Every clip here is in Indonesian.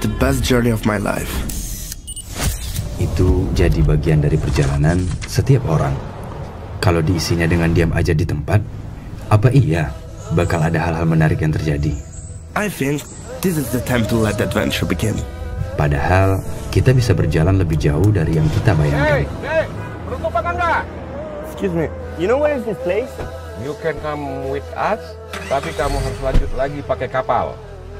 the best journey of my life. Itu jadi bagian dari perjalanan setiap orang. Kalau diisinya dengan diam aja di tempat, apa iya bakal ada hal-hal menarik yang terjadi? I think this is the time to let the adventure begin. Padahal kita bisa berjalan lebih jauh dari yang kita bayangkan. Hey, penutupan Anda. Excuse me, you know where is this place? You can come with us, tapi kamu harus lanjut lagi pakai kapal.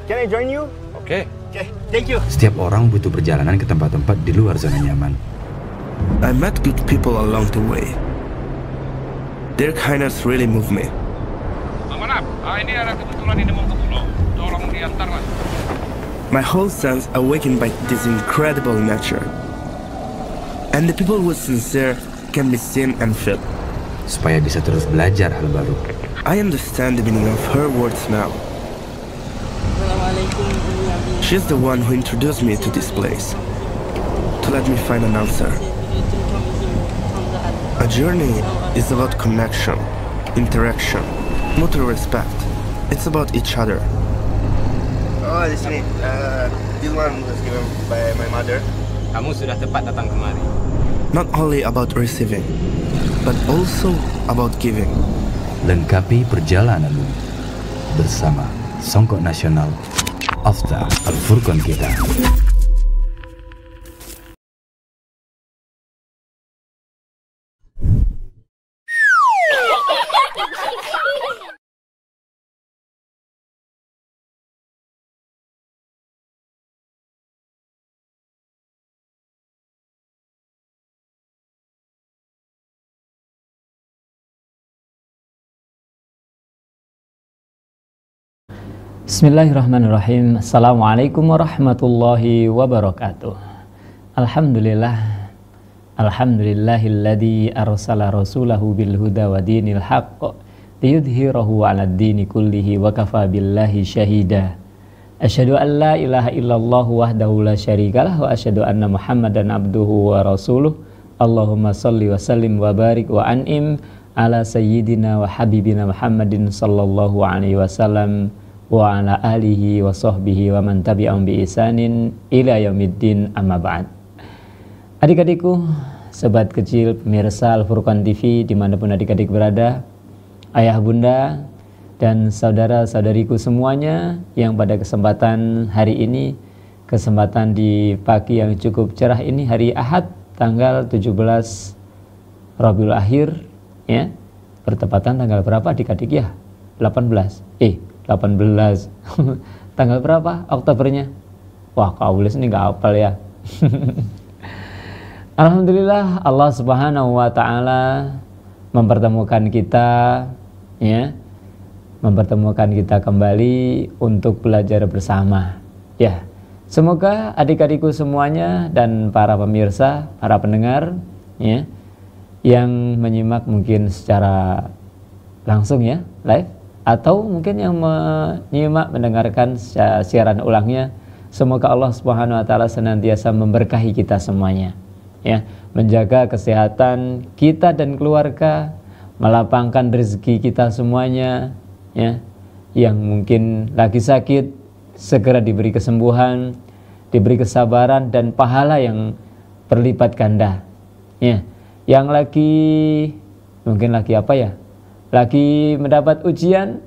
Can I join you? Oke. Okay, thank you. Setiap orang butuh perjalanan ke tempat-tempat di luar zona nyaman. I met good people along the way. Their kindness really moved me. Amanap, ini ada kebetulan ini mau ke pulau. Tolong diantarlah. My whole sense awakened by this incredible nature. And the people who are sincere can be seen and felt. Supaya bisa terus belajar hal baru. I understand the meaning of her words now. She's the one who introduced me to this place, to let me find an answer. A journey is about connection, interaction, mutual respect. It's about each other. Oh, di sini. This one was given by my mother. Kamu sudah tepat datang kemari. Not only about receiving, but also about giving. Lengkapi perjalananmu bersama Songkok Nasional After Al-Furqan kita. Bismillahirrahmanirrahim. Assalamualaikum warahmatullahi wabarakatuh. Alhamdulillahilladzi arsala rasulahu bil huda wa dinil haqq liyudhhirahu 'alad dini kullihi wa kafa billahi syahida. Asyhadu an la ilaha illallah wahdahu la syarikalah wa asyhadu anna Muhammadan abduhu wa rasuluh. Allahumma shalli wa sallim wa barik wa an'im ala sayyidina wa habibina Muhammadin sallallahu alaihi wasallam wa ala alihi wa sahbihi wa man tabi'ahum bi ihsanin ila yaumiddin, amma ba'd. Adik-adikku, sobat kecil pemirsa Al-Furqan TV dimanapun adik-adik berada, ayah bunda dan saudara-saudariku semuanya yang pada kesempatan hari ini, kesempatan di pagi yang cukup cerah ini, hari Ahad tanggal 17 Rabiul Akhir, ya, bertepatan tanggal berapa adik-adik ya? 18 tanggal berapa Oktobernya? Wah, kaulis ini nggak hafal ya. Alhamdulillah Allah Subhanahu wa taala mempertemukan kita, ya. Mempertemukan kita kembali untuk belajar bersama. Ya. Semoga adik-adikku semuanya dan para pemirsa, para pendengar, ya, yang menyimak mungkin secara langsung, ya, live, atau mungkin yang menyimak mendengarkan siaran ulangnya, semoga Allah Subhanahu wa taala senantiasa memberkahi kita semuanya, ya, menjaga kesehatan kita dan keluarga, melapangkan rezeki kita semuanya, ya, yang mungkin lagi sakit segera diberi kesembuhan, diberi kesabaran dan pahala yang berlipat ganda, ya, yang lagi mungkin lagi apa ya, lagi mendapat ujian.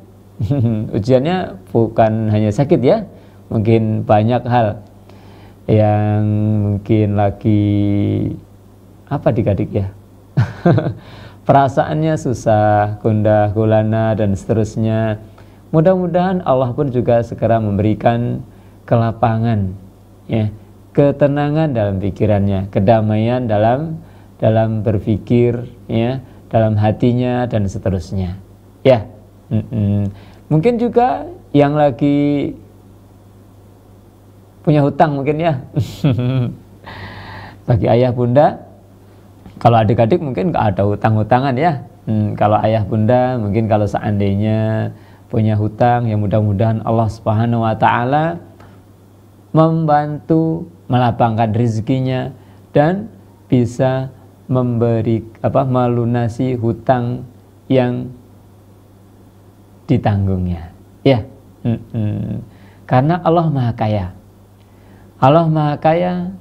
Ujiannya bukan hanya sakit, ya, mungkin banyak hal yang mungkin lagi apa adik-adik, ya. Perasaannya susah, gundah gulana dan seterusnya. Mudah-mudahan Allah pun juga segera memberikan kelapangan, ya, ketenangan dalam pikirannya, kedamaian dalam berpikir, ya, dalam hatinya dan seterusnya, ya. Mungkin juga yang lagi punya hutang mungkin, ya. Bagi ayah bunda, kalau adik-adik mungkin nggak ada hutang-hutangan, ya. Kalau ayah bunda mungkin kalau seandainya punya hutang, ya mudah-mudahan Allah Subhanahu wa taala membantu melapangkan rezekinya dan bisa melunasi hutang yang ditanggungnya, ya. Karena Allah Maha Kaya. Allah Maha Kaya,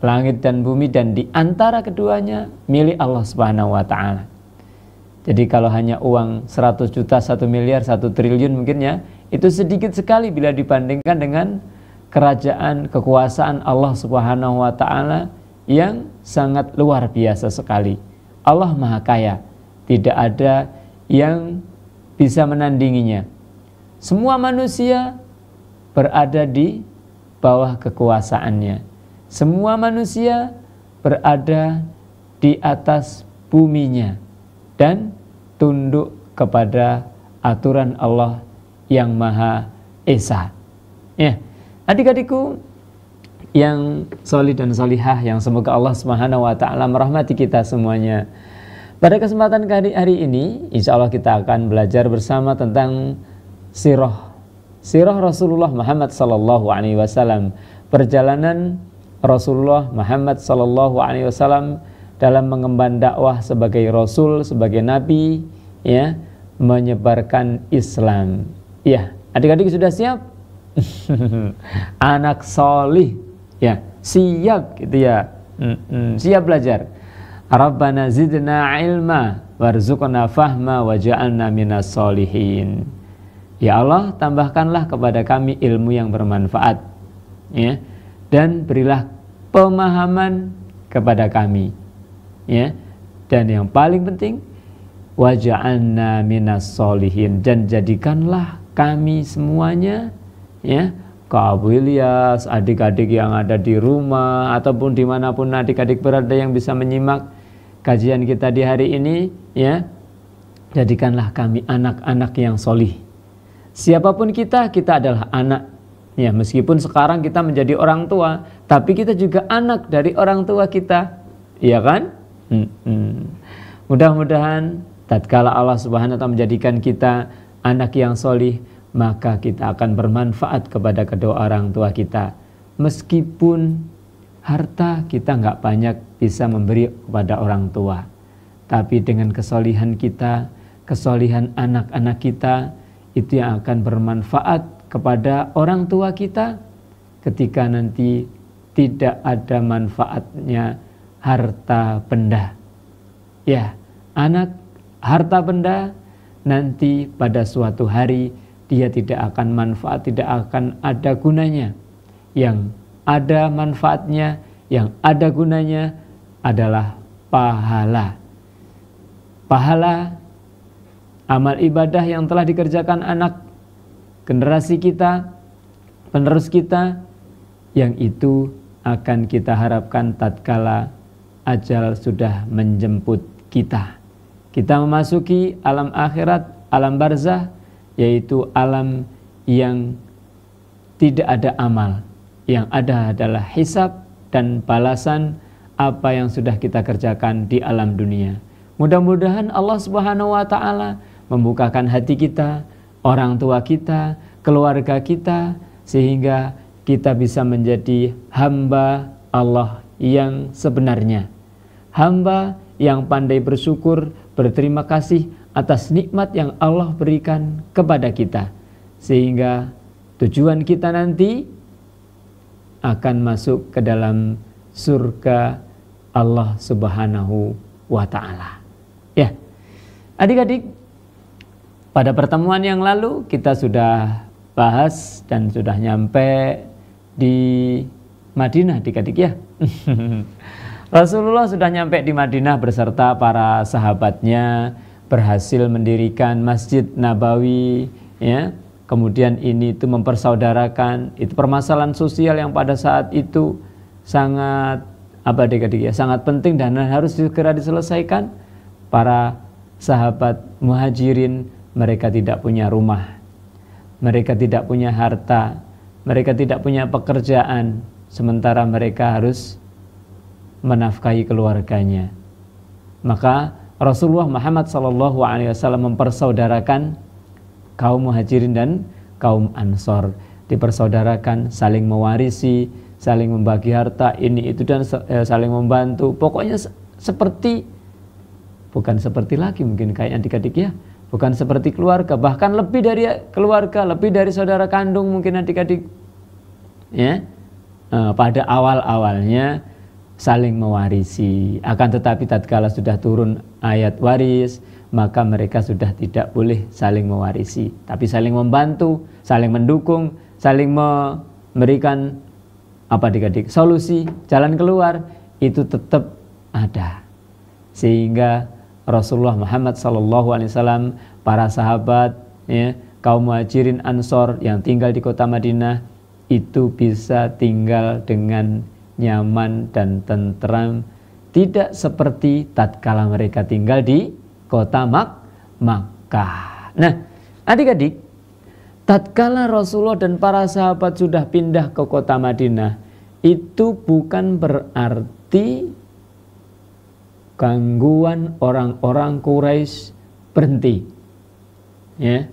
langit dan bumi dan di antara keduanya milik Allah Subhanahu wa taala. Jadi kalau hanya uang 100 juta, 1 miliar, 1 triliun mungkin ya, itu sedikit sekali bila dibandingkan dengan kerajaan, kekuasaan Allah Subhanahu wa taala yang sangat luar biasa sekali. Allah Maha Kaya, tidak ada yang bisa menandinginya. Semua manusia berada di bawah kekuasaannya. Semua manusia berada di atas buminya dan tunduk kepada aturan Allah yang Maha Esa. Ya, adik-adikku yang solih dan solihah, yang semoga Allah Subhanahu wa taala merahmati kita semuanya. Pada kesempatan hari ini, insya Allah kita akan belajar bersama tentang sirah Rasulullah Muhammad sallallahu alaihi wasallam, perjalanan Rasulullah Muhammad sallallahu alaihi wasallam dalam mengemban dakwah sebagai rasul, sebagai nabi, ya, menyebarkan Islam. Ya, adik-adik sudah siap? Anak solih, ya, siap gitu ya. Siap belajar. Rabbana zidna ilma warzuqna fahma waj'alna minas solihin. Ya Allah, tambahkanlah kepada kami ilmu yang bermanfaat, ya, dan berilah pemahaman kepada kami, ya, dan yang paling penting waj'alna minas solihin, dan jadikanlah kami semuanya, ya, Kak Abu Ilyas, adik-adik yang ada di rumah ataupun dimanapun adik-adik berada yang bisa menyimak kajian kita di hari ini, ya, jadikanlah kami anak-anak yang solih. Siapapun kita adalah anak, ya, meskipun sekarang kita menjadi orang tua, tapi kita juga anak dari orang tua kita, iya kan? Mudah-mudahan tatkala Allah Subhanahu wa taala menjadikan kita anak yang solih, maka kita akan bermanfaat kepada kedua orang tua kita. Meskipun harta kita nggak banyak bisa memberi kepada orang tua, tapi dengan kesolihan kita, kesolihan anak-anak kita, itu yang akan bermanfaat kepada orang tua kita ketika nanti tidak ada manfaatnya harta benda. Ya, anak harta benda nanti pada suatu hari dia tidak akan manfaat, tidak akan ada gunanya. Yang ada manfaatnya, yang ada gunanya adalah pahala. Pahala amal ibadah yang telah dikerjakan anak generasi kita, penerus kita, yang itu akan kita harapkan tatkala ajal sudah menjemput kita. Kita memasuki alam akhirat, alam barzah, yaitu alam yang tidak ada amal, yang ada adalah hisab dan balasan apa yang sudah kita kerjakan di alam dunia. Mudah-mudahan Allah Subhanahu wa taala membukakan hati kita, orang tua kita, keluarga kita, sehingga kita bisa menjadi hamba Allah yang sebenarnya. Hamba yang pandai bersyukur, berterima kasih atas nikmat yang Allah berikan kepada kita. Sehingga tujuan kita nanti akan masuk ke dalam surga Allah Subhanahu wa ta'ala. Ya, adik-adik, pada pertemuan yang lalu kita sudah bahas dan sudah nyampe di Madinah, adik-adik ya. Rasulullah sudah nyampe di Madinah beserta para sahabatnya, berhasil mendirikan Masjid Nabawi, ya. Kemudian ini itu mempersaudarakan, itu permasalahan sosial yang pada saat itu sangat adik-adik ya, sangat penting dan harus segera diselesaikan. Para sahabat muhajirin, mereka tidak punya rumah, mereka tidak punya harta, mereka tidak punya pekerjaan, sementara mereka harus menafkahi keluarganya. Maka Rasulullah Muhammad SAW mempersaudarakan kaum muhajirin dan kaum ansor, dipersaudarakan, saling mewarisi, saling membagi harta, ini itu dan saling membantu. Pokoknya bukan seperti lagi mungkin kayak adik-adik ya, bukan seperti keluarga, bahkan lebih dari keluarga, lebih dari saudara kandung mungkin adik-adik, ya. pada awal-awalnya saling mewarisi. Akan tetapi tatkala sudah turun ayat waris, maka mereka sudah tidak boleh saling mewarisi, tapi saling membantu, saling mendukung, saling memberikan adik-adik solusi, jalan keluar itu tetap ada. Sehingga Rasulullah Muhammad SAW, para sahabat, ya, kaum muhajirin ansor yang tinggal di kota Madinah itu bisa tinggal dengan nyaman dan tentram, tidak seperti tatkala mereka tinggal di kota Makkah. Nah, adik-adik, tatkala Rasulullah dan para sahabat sudah pindah ke kota Madinah, itu bukan berarti gangguan orang-orang Quraisy berhenti. Ya.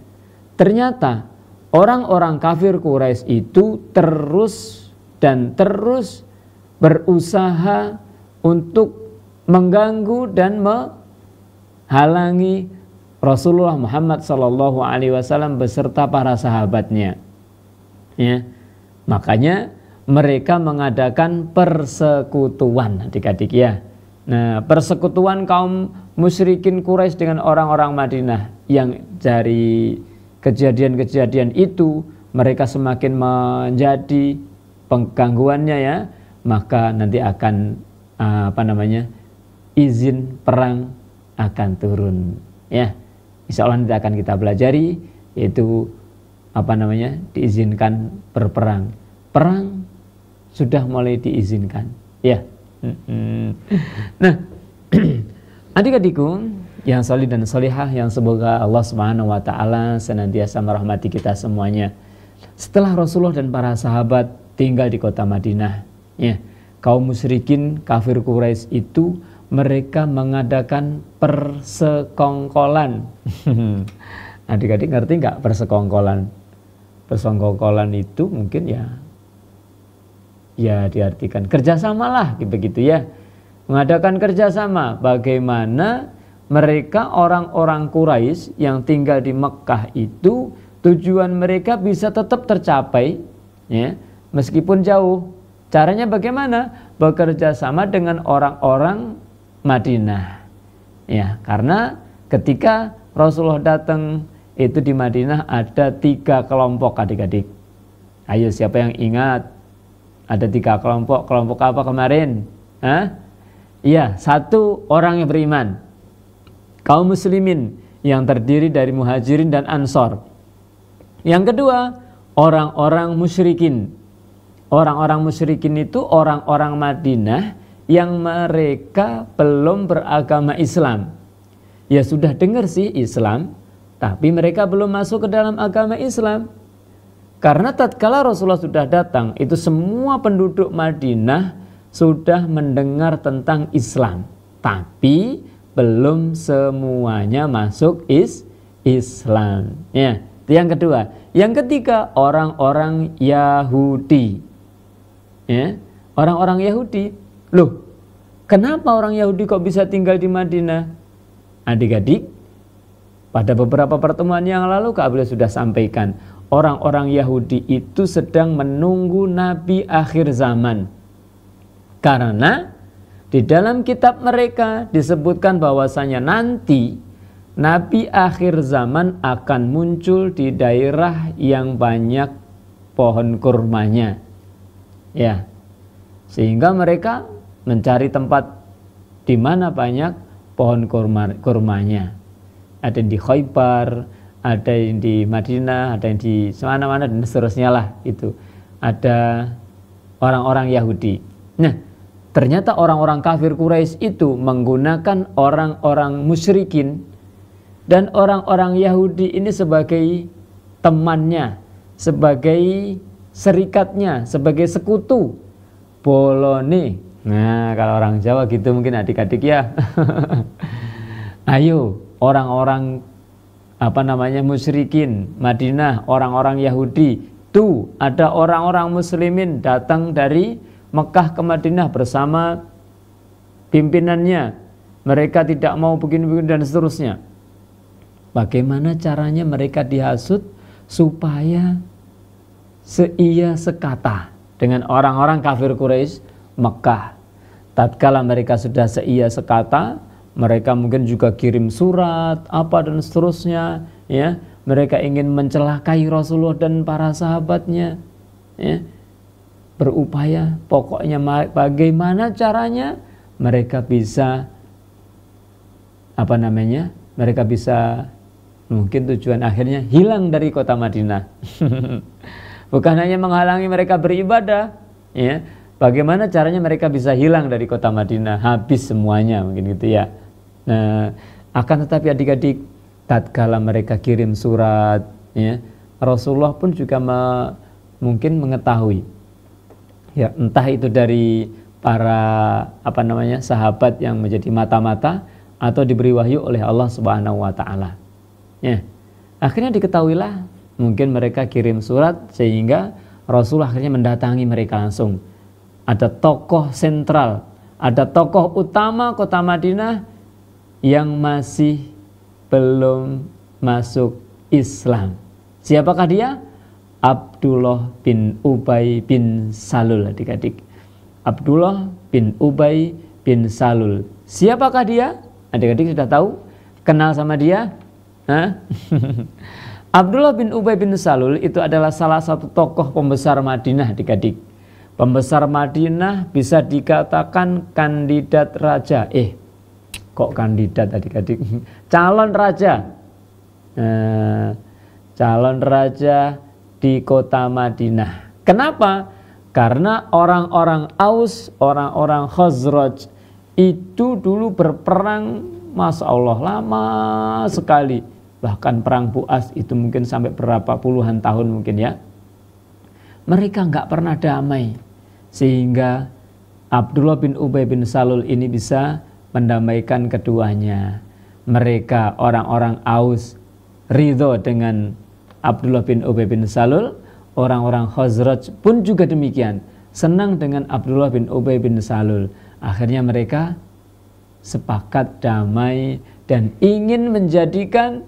Ternyata orang-orang kafir Quraisy itu terus berusaha untuk mengganggu dan menghalangi Rasulullah Muhammad SAW beserta para sahabatnya. Ya. Makanya mereka mengadakan persekutuan, adik-adik ya. Nah, persekutuan kaum musyrikin Quraisy dengan orang-orang Madinah, yang dari kejadian-kejadian itu mereka semakin menjadi penggangguannya ya, maka nanti akan izin perang akan turun ya. Insya Allah nanti akan kita pelajari, yaitu diizinkan berperang. Perang sudah mulai diizinkan ya. Nah, adik-adikku yang solih dan solihah, yang semoga Allah Subhanahu wa Ta'ala senantiasa merahmati kita semuanya. Setelah Rasulullah dan para sahabat tinggal di kota Madinah, ya, kaum musyrikin kafir Quraisy itu mereka mengadakan persekongkolan. Adik-adik ngerti nggak persekongkolan? Persekongkolan itu mungkin ya diartikan kerjasama lah, begitu ya. Mengadakan kerjasama bagaimana mereka orang-orang Quraisy yang tinggal di Mekah itu tujuan mereka bisa tetap tercapai ya, meskipun jauh. Caranya bagaimana? Bekerja sama dengan orang-orang Madinah. Ya, karena ketika Rasulullah datang itu di Madinah ada 3 kelompok adik-adik. Ayo siapa yang ingat? Ada 3 kelompok. Kelompok apa kemarin? Iya, 1 orang yang beriman, kaum muslimin yang terdiri dari muhajirin dan ansor. Yang kedua, orang-orang musyrikin. Orang-orang musyrikin itu orang-orang Madinah yang mereka belum beragama Islam. Ya sudah dengar sih Islam, tapi mereka belum masuk ke dalam agama Islam. Karena tatkala Rasulullah sudah datang, itu semua penduduk Madinah sudah mendengar tentang Islam, tapi belum semuanya masuk Islam. Ya, itu yang kedua. Yang ketiga, orang-orang Yahudi. Ya, orang-orang Yahudi. Loh, kenapa orang Yahudi kok bisa tinggal di Madinah? Adik-adik, pada beberapa pertemuan yang lalu Kak Abdul sudah sampaikan, orang-orang Yahudi itu sedang menunggu Nabi akhir zaman. Karena di dalam kitab mereka disebutkan bahwasanya nanti Nabi akhir zaman akan muncul di daerah yang banyak pohon kurmanya. Ya. Sehingga mereka mencari tempat di mana banyak pohon kurmanya. Ada yang di Khaybar, ada yang di Madinah, ada yang di mana-mana dan seterusnya lah itu. Ada orang-orang Yahudi. Nah, ternyata orang-orang kafir Quraisy itu menggunakan orang-orang musyrikin dan orang-orang Yahudi ini sebagai temannya, sebagai serikatnya, sebagai sekutu. Bolone. Nah, kalau orang Jawa gitu mungkin adik-adik ya. Ayo, orang-orang musyrikin Madinah, orang-orang Yahudi, tuh ada orang-orang muslimin datang dari Mekah ke Madinah bersama pimpinannya. Mereka tidak mau begini-begini dan seterusnya. Bagaimana caranya mereka dihasut supaya seia sekata? dengan orang-orang kafir Quraisy Mekah. Tatkala mereka sudah seia sekata, mereka mungkin juga kirim surat apa dan seterusnya, ya. Mereka ingin mencelakai Rasulullah dan para sahabatnya, ya. Berupaya pokoknya bagaimana caranya mereka bisa mereka bisa mungkin tujuan akhirnya hilang dari kota Madinah. Bukan hanya menghalangi mereka beribadah, ya. Bagaimana caranya mereka bisa hilang dari kota Madinah, habis semuanya mungkin gitu ya. Nah, akan tetapi adik-adik, tatkala mereka kirim surat, ya, Rasulullah pun juga mungkin mengetahui, ya, entah itu dari para sahabat yang menjadi mata-mata atau diberi wahyu oleh Allah Subhanahu wa taala. Ya. Akhirnya diketahuilah, mungkin mereka kirim surat sehingga Rasulullah akhirnya mendatangi mereka langsung. Ada tokoh sentral, ada tokoh utama kota Madinah yang masih belum masuk Islam. Siapakah dia? Abdullah bin Ubay bin Salul, adik-adik. Abdullah bin Ubay bin Salul. Siapakah dia? Adik-adik sudah tahu? Kenal sama dia? Hah? Abdullah bin Ubay bin Salul itu adalah salah satu tokoh pembesar Madinah, adik-adik. Pembesar Madinah bisa dikatakan kandidat raja. Kok kandidat, adik-adik? Calon raja. Calon raja di kota Madinah. Kenapa? Karena orang-orang Aus, orang-orang Khazraj itu dulu berperang, Masya Allah, lama sekali. Bahkan perang Bu'as itu mungkin sampai berapa puluhan tahun mungkin ya. Mereka nggak pernah damai. Sehingga Abdullah bin Ubay bin Salul ini bisa mendamaikan keduanya. Mereka orang-orang Aus ridho dengan Abdullah bin Ubay bin Salul. Orang-orang Khazraj pun juga demikian, senang dengan Abdullah bin Ubay bin Salul. Akhirnya mereka sepakat damai dan ingin menjadikan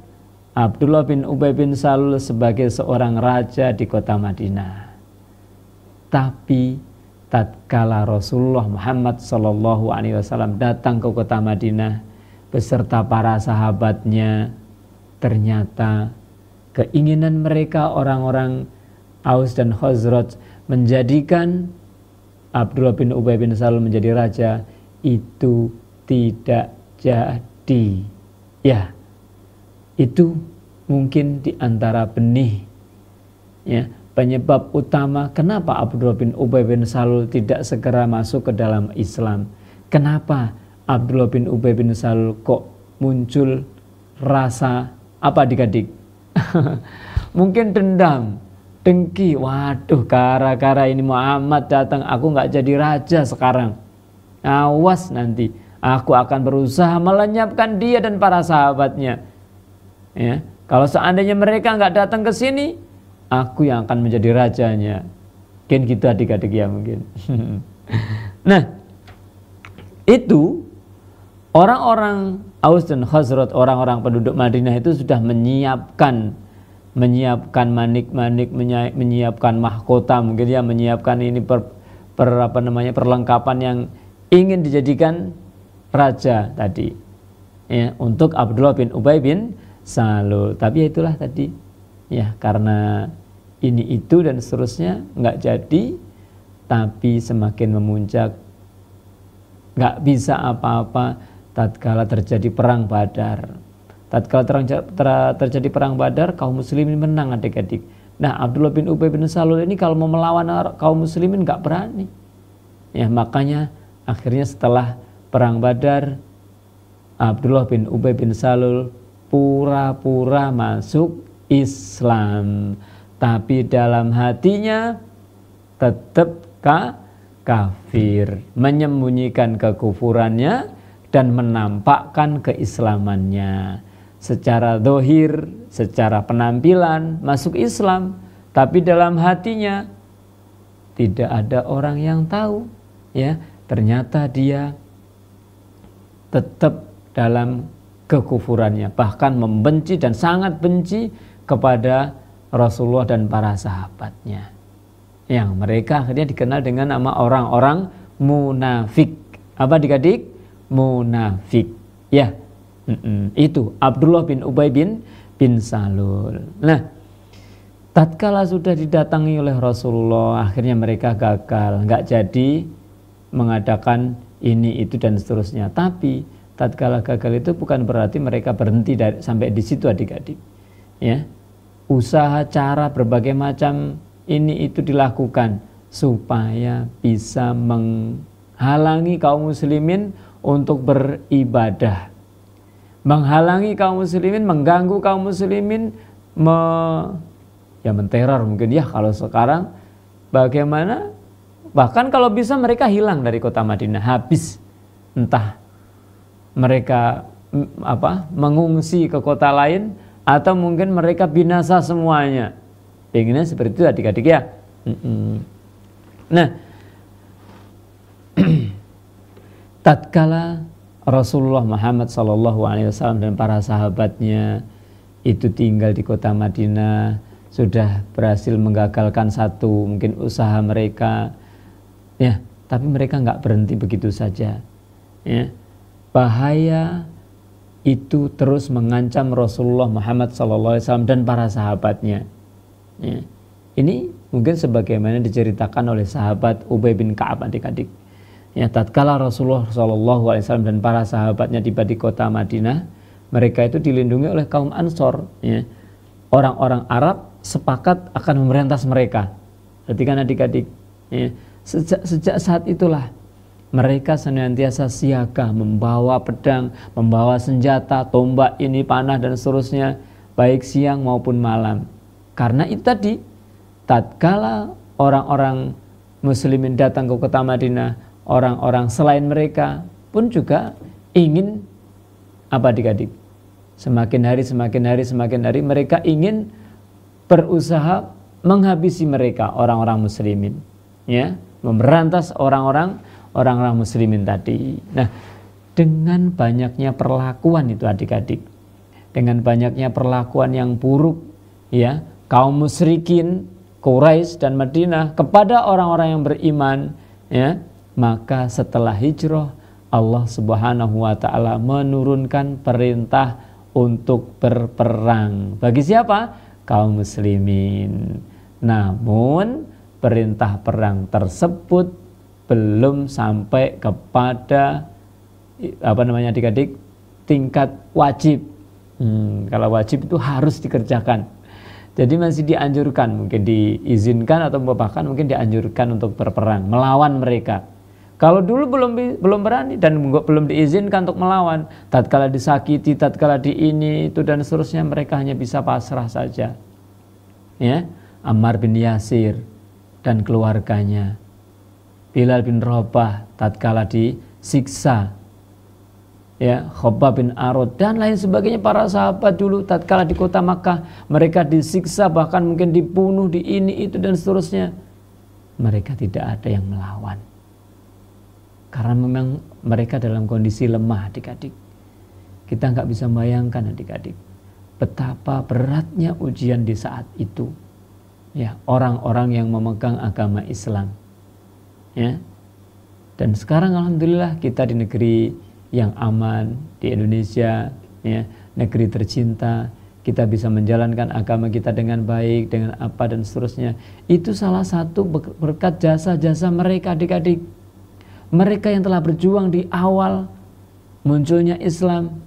Abdullah bin Ubay bin Salul sebagai seorang raja di kota Madinah. Tapi tatkala Rasulullah Muhammad SAW datang ke kota Madinah beserta para sahabatnya, ternyata keinginan mereka orang-orang Aus dan Khazraj menjadikan Abdullah bin Ubay bin Salul menjadi raja itu tidak jadi. Ya, itu mungkin di antara benih, ya, penyebab utama kenapa Abdullah bin Ubay bin Salul tidak segera masuk ke dalam Islam. Kenapa Abdullah bin Ubay bin Salul kok muncul rasa apa, adik-adik? Mungkin dendam, dengki. Waduh, gara-gara ini Muhammad datang, aku nggak jadi raja sekarang. Awas nanti, aku akan berusaha melenyapkan dia dan para sahabatnya. Ya, kalau seandainya mereka nggak datang ke sini, aku yang akan menjadi rajanya. Mungkin gitu adik-adik ya mungkin. Nah, itu orang-orang Aus dan Khazraj, orang-orang penduduk Madinah itu sudah menyiapkan manik-manik, menyiapkan mahkota, mungkin ya, menyiapkan ini perlengkapan yang ingin dijadikan raja tadi, ya, untuk Abdullah bin Ubay bin Salul. Tapi ya itulah tadi, ya, karena ini itu dan seterusnya nggak jadi, tapi semakin memuncak, nggak bisa apa-apa tatkala terjadi perang Badar. Tatkala terjadi perang Badar, kaum muslimin menang, adik-adik. Nah, Abdullah bin Ubay bin Salul ini kalau mau melawan kaum muslimin nggak berani. Ya, makanya akhirnya setelah perang Badar, Abdullah bin Ubay bin Salul pura-pura masuk Islam, tapi dalam hatinya tetap kafir, menyembunyikan kekufurannya dan menampakkan keislamannya. Secara zahir, secara penampilan masuk Islam, tapi dalam hatinya tidak ada orang yang tahu, ya, ternyata dia tetap dalam kekufurannya, bahkan membenci dan sangat benci kepada Rasulullah dan para sahabatnya. yang mereka akhirnya dikenal dengan nama orang-orang munafik. Apa adik-adik? Munafik. Ya, itu Abdullah bin Ubay bin Salul. Nah, tatkala sudah didatangi oleh Rasulullah, akhirnya mereka gagal, nggak jadi mengadakan ini, itu dan seterusnya. Tapi tatkala gagal itu bukan berarti mereka berhenti sampai di situ adik-adik. Ya, usaha cara berbagai macam ini itu dilakukan supaya bisa menghalangi kaum muslimin untuk beribadah, menghalangi kaum muslimin, mengganggu kaum muslimin, menteror mungkin ya kalau sekarang. Bagaimana? Bahkan kalau bisa mereka hilang dari kota Madinah, habis, entah mereka mengungsi ke kota lain atau mungkin mereka binasa semuanya. Pengennya seperti itu adik-adik ya. Nah, tatkala Rasulullah Muhammad SAW dan para sahabatnya itu tinggal di kota Madinah, sudah berhasil menggagalkan satu mungkin usaha mereka, ya, tapi mereka nggak berhenti begitu saja. Ya, bahaya itu terus mengancam Rasulullah Muhammad SAW dan para sahabatnya. Ya, ini mungkin sebagaimana diceritakan oleh sahabat Ubay bin Ka'ab adik-adik. Ya, tatkala Rasulullah SAW dan para sahabatnya tiba di kota Madinah, mereka itu dilindungi oleh kaum Ansor. Ya. Orang-orang Arab sepakat akan memberantas mereka. Perhatikan adik-adik. Ya. Sejak saat itulah mereka senantiasa siaga, membawa pedang, membawa senjata, tombak ini, panah dan seterusnya, baik siang maupun malam. Karena itu tadi, tatkala orang-orang muslimin datang ke kota Madinah, orang-orang selain mereka pun juga ingin apa adik-adik? Semakin hari mereka ingin berusaha menghabisi mereka, orang-orang muslimin, ya, memberantas orang-orang muslimin tadi. Nah, dengan banyaknya perlakuan itu adik-adik, dengan banyaknya perlakuan yang buruk, ya, kaum musyrikin Quraisy dan Madinah kepada orang-orang yang beriman, ya, maka setelah hijrah Allah Subhanahu wa taala menurunkan perintah untuk berperang. Bagi siapa? Kaum muslimin. Namun perintah perang tersebut belum sampai kepada adik-adik, tingkat wajib. Kalau wajib itu harus dikerjakan. Jadi masih dianjurkan, mungkin diizinkan atau bahkan mungkin dianjurkan untuk berperang, melawan mereka. Kalau dulu belum berani dan belum diizinkan untuk melawan, tatkala disakiti, tatkala ini itu dan seterusnya, mereka hanya bisa pasrah saja. Ya, Ammar bin Yasir dan keluarganya, Bilal bin Rabah tatkala disiksa, ya, Khabbab bin Arad dan lain sebagainya, para sahabat dulu tatkala di kota Makkah mereka disiksa, bahkan mungkin dibunuh, di ini itu dan seterusnya. Mereka tidak ada yang melawan. Karena memang mereka dalam kondisi lemah adik-adik. Kita nggak bisa bayangkan adik-adik betapa beratnya ujian di saat itu. Ya, orang-orang yang memegang agama Islam. Ya. Dan sekarang alhamdulillah kita di negeri yang aman, di Indonesia, ya, negeri tercinta, kita bisa menjalankan agama kita dengan baik, dengan apa dan seterusnya. Itu salah satu berkat jasa-jasa mereka adik-adik. Mereka yang telah berjuang di awal munculnya Islam,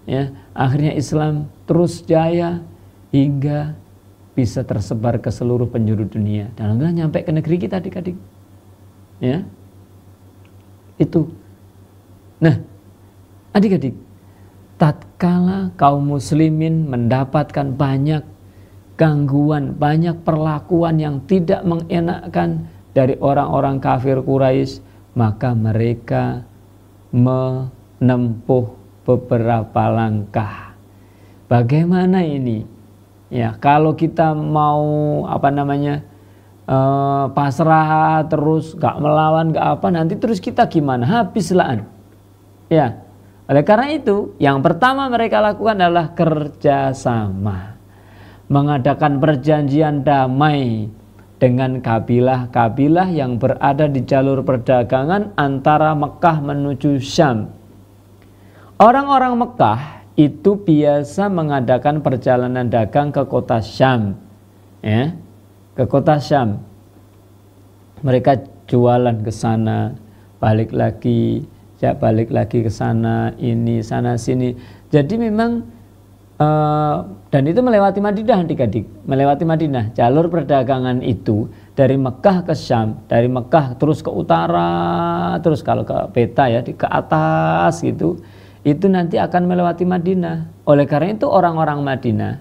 ya, akhirnya Islam terus jaya hingga bisa tersebar ke seluruh penjuru dunia dan alhamdulillah nyampe ke negeri kita adik-adik. Ya. Itu. Nah, adik-adik, tatkala kaum muslimin mendapatkan banyak gangguan, banyak perlakuan yang tidak mengenakkan dari orang-orang kafir Quraisy, maka mereka menempuh beberapa langkah. Bagaimana ini? Ya, kalau kita mau pasrah terus, gak melawan, gak apa, nanti terus kita gimana? Habislah. Ya, oleh karena itu, yang pertama mereka lakukan adalah kerjasama, mengadakan perjanjian damai, dengan kabilah-kabilah yang berada di jalur perdagangan antara Mekah menuju Syam. Orang-orang Mekah itu biasa mengadakan perjalanan dagang ke kota Syam, ya, ke kota Syam. Mereka jualan ke sana, balik lagi ke sana, ini sana sini. Jadi memang dan itu melewati Madinah, adik-adik, melewati Madinah. Jalur perdagangan itu dari Mekah ke Syam, dari Mekah terus ke utara, terus kalau ke peta ya ke atas gitu, itu nanti akan melewati Madinah. Oleh karena itu orang-orang Madinah,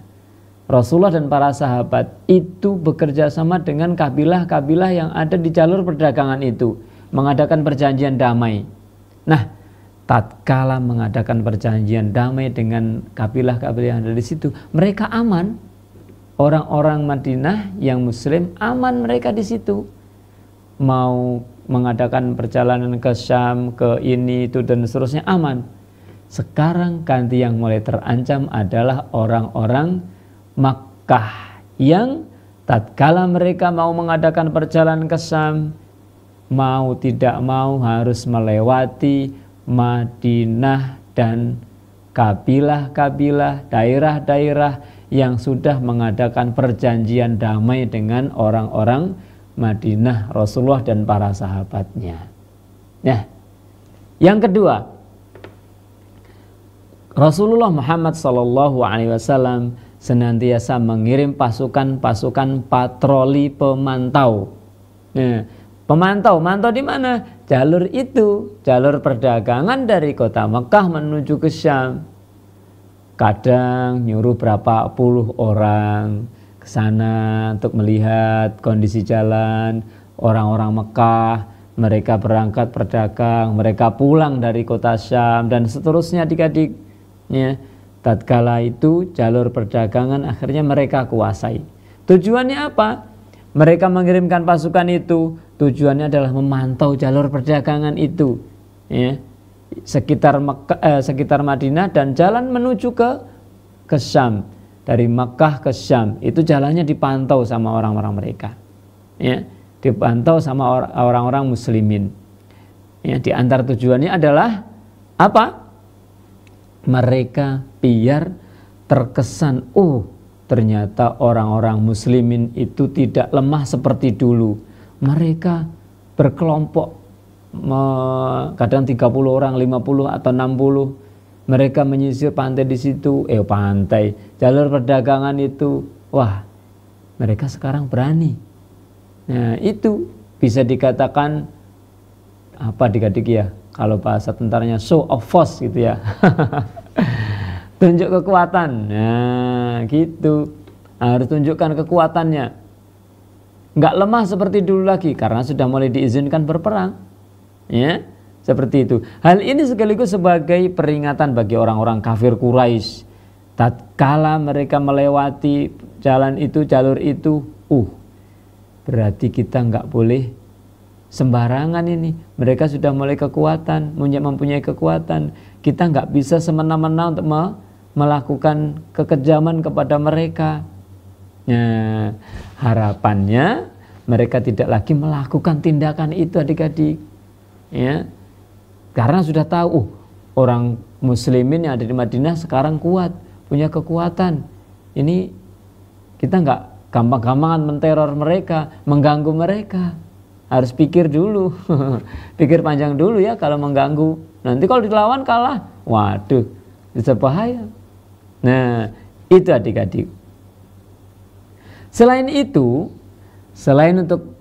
Rasulullah dan para sahabat itu bekerja sama dengan kabilah-kabilah yang ada di jalur perdagangan itu, mengadakan perjanjian damai. Nah, tatkala mengadakan perjanjian damai dengan kabilah-kabilah yang ada di situ, mereka aman. Orang-orang Madinah yang Muslim aman, mereka di situ. Mau mengadakan perjalanan ke Syam, ke ini itu dan seterusnya aman. Sekarang ganti yang mulai terancam adalah orang-orang Makkah yang tatkala mereka mau mengadakan perjalanan ke Syam, mau tidak mau harus melewati Madinah dan kabilah-kabilah, daerah-daerah yang sudah mengadakan perjanjian damai dengan orang-orang Madinah, Rasulullah dan para sahabatnya. Nah, yang kedua, Rasulullah Muhammad SAW senantiasa mengirim pasukan-pasukan patroli pemantau. Nah, mantau di mana? Jalur itu, jalur perdagangan dari kota Mekah menuju ke Syam. Kadang nyuruh berapa puluh orang ke sana untuk melihat kondisi jalan. Orang-orang Mekah, mereka berangkat berdagang, mereka pulang dari kota Syam dan seterusnya adik-adik. Ya, tatkala itu jalur perdagangan akhirnya mereka kuasai. Tujuannya apa? Mereka mengirimkan pasukan itu, tujuannya adalah memantau jalur perdagangan itu, ya, sekitar Madinah dan jalan menuju ke Syam. Dari Makkah ke Syam itu jalannya dipantau sama orang-orang mereka, ya, dipantau sama orang-orang Muslimin. Ya, di antara tujuannya adalah apa? Mereka biar terkesan, ternyata orang-orang Muslimin itu tidak lemah seperti dulu. Mereka berkelompok, kadang 30 orang, 50 atau 60. Mereka menyisir pantai di situ, pantai, jalur perdagangan itu. Wah, mereka sekarang berani. Nah, itu bisa dikatakan apa adik-adik ya? Kalau bahasa tentaranya show of force gitu ya. Tunjuk kekuatan. Nah, gitu. Harus tunjukkan kekuatannya. Nggak lemah seperti dulu lagi karena sudah mulai diizinkan berperang. Ya, seperti itu. Hal ini sekaligus sebagai peringatan bagi orang-orang kafir Quraisy. Tatkala mereka melewati jalan itu, jalur itu, berarti kita nggak boleh sembarangan ini. Mereka sudah mulai kekuatan, mempunyai kekuatan. Kita nggak bisa semena-mena untuk melakukan kekejaman kepada mereka. Nah, harapannya mereka tidak lagi melakukan tindakan itu adik-adik. Ya, karena sudah tahu orang Muslimin yang ada di Madinah sekarang kuat, punya kekuatan. Ini kita nggak gampang-gampangan menteror mereka, mengganggu mereka. Harus pikir dulu, pikir panjang dulu ya kalau mengganggu. Nanti kalau dilawan kalah, waduh, bisa bahaya. Nah, itu adik-adik. Selain itu, selain untuk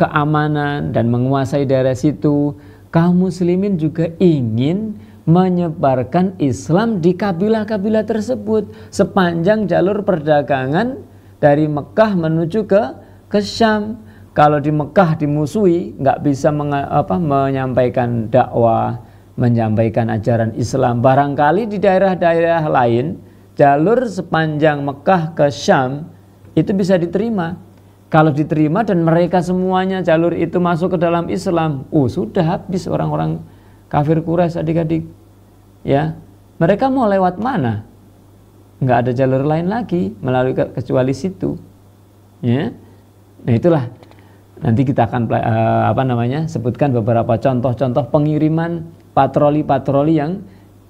keamanan dan menguasai daerah situ, kaum muslimin juga ingin menyebarkan Islam di kabilah-kabilah tersebut sepanjang jalur perdagangan dari Mekah menuju ke Syam. Kalau di Mekah dimusuhi, nggak bisa menyampaikan dakwah, menyampaikan ajaran Islam. Barangkali di daerah-daerah lain, jalur sepanjang Mekah ke Syam itu bisa diterima. Kalau diterima dan mereka semuanya jalur itu masuk ke dalam Islam, sudah habis orang-orang kafir Quraisy adik-adik. Ya, mereka mau lewat mana? Nggak ada jalur lain lagi melalui kecuali situ. Ya, Nah itulah nanti kita akan sebutkan beberapa contoh-contoh pengiriman patroli-patroli yang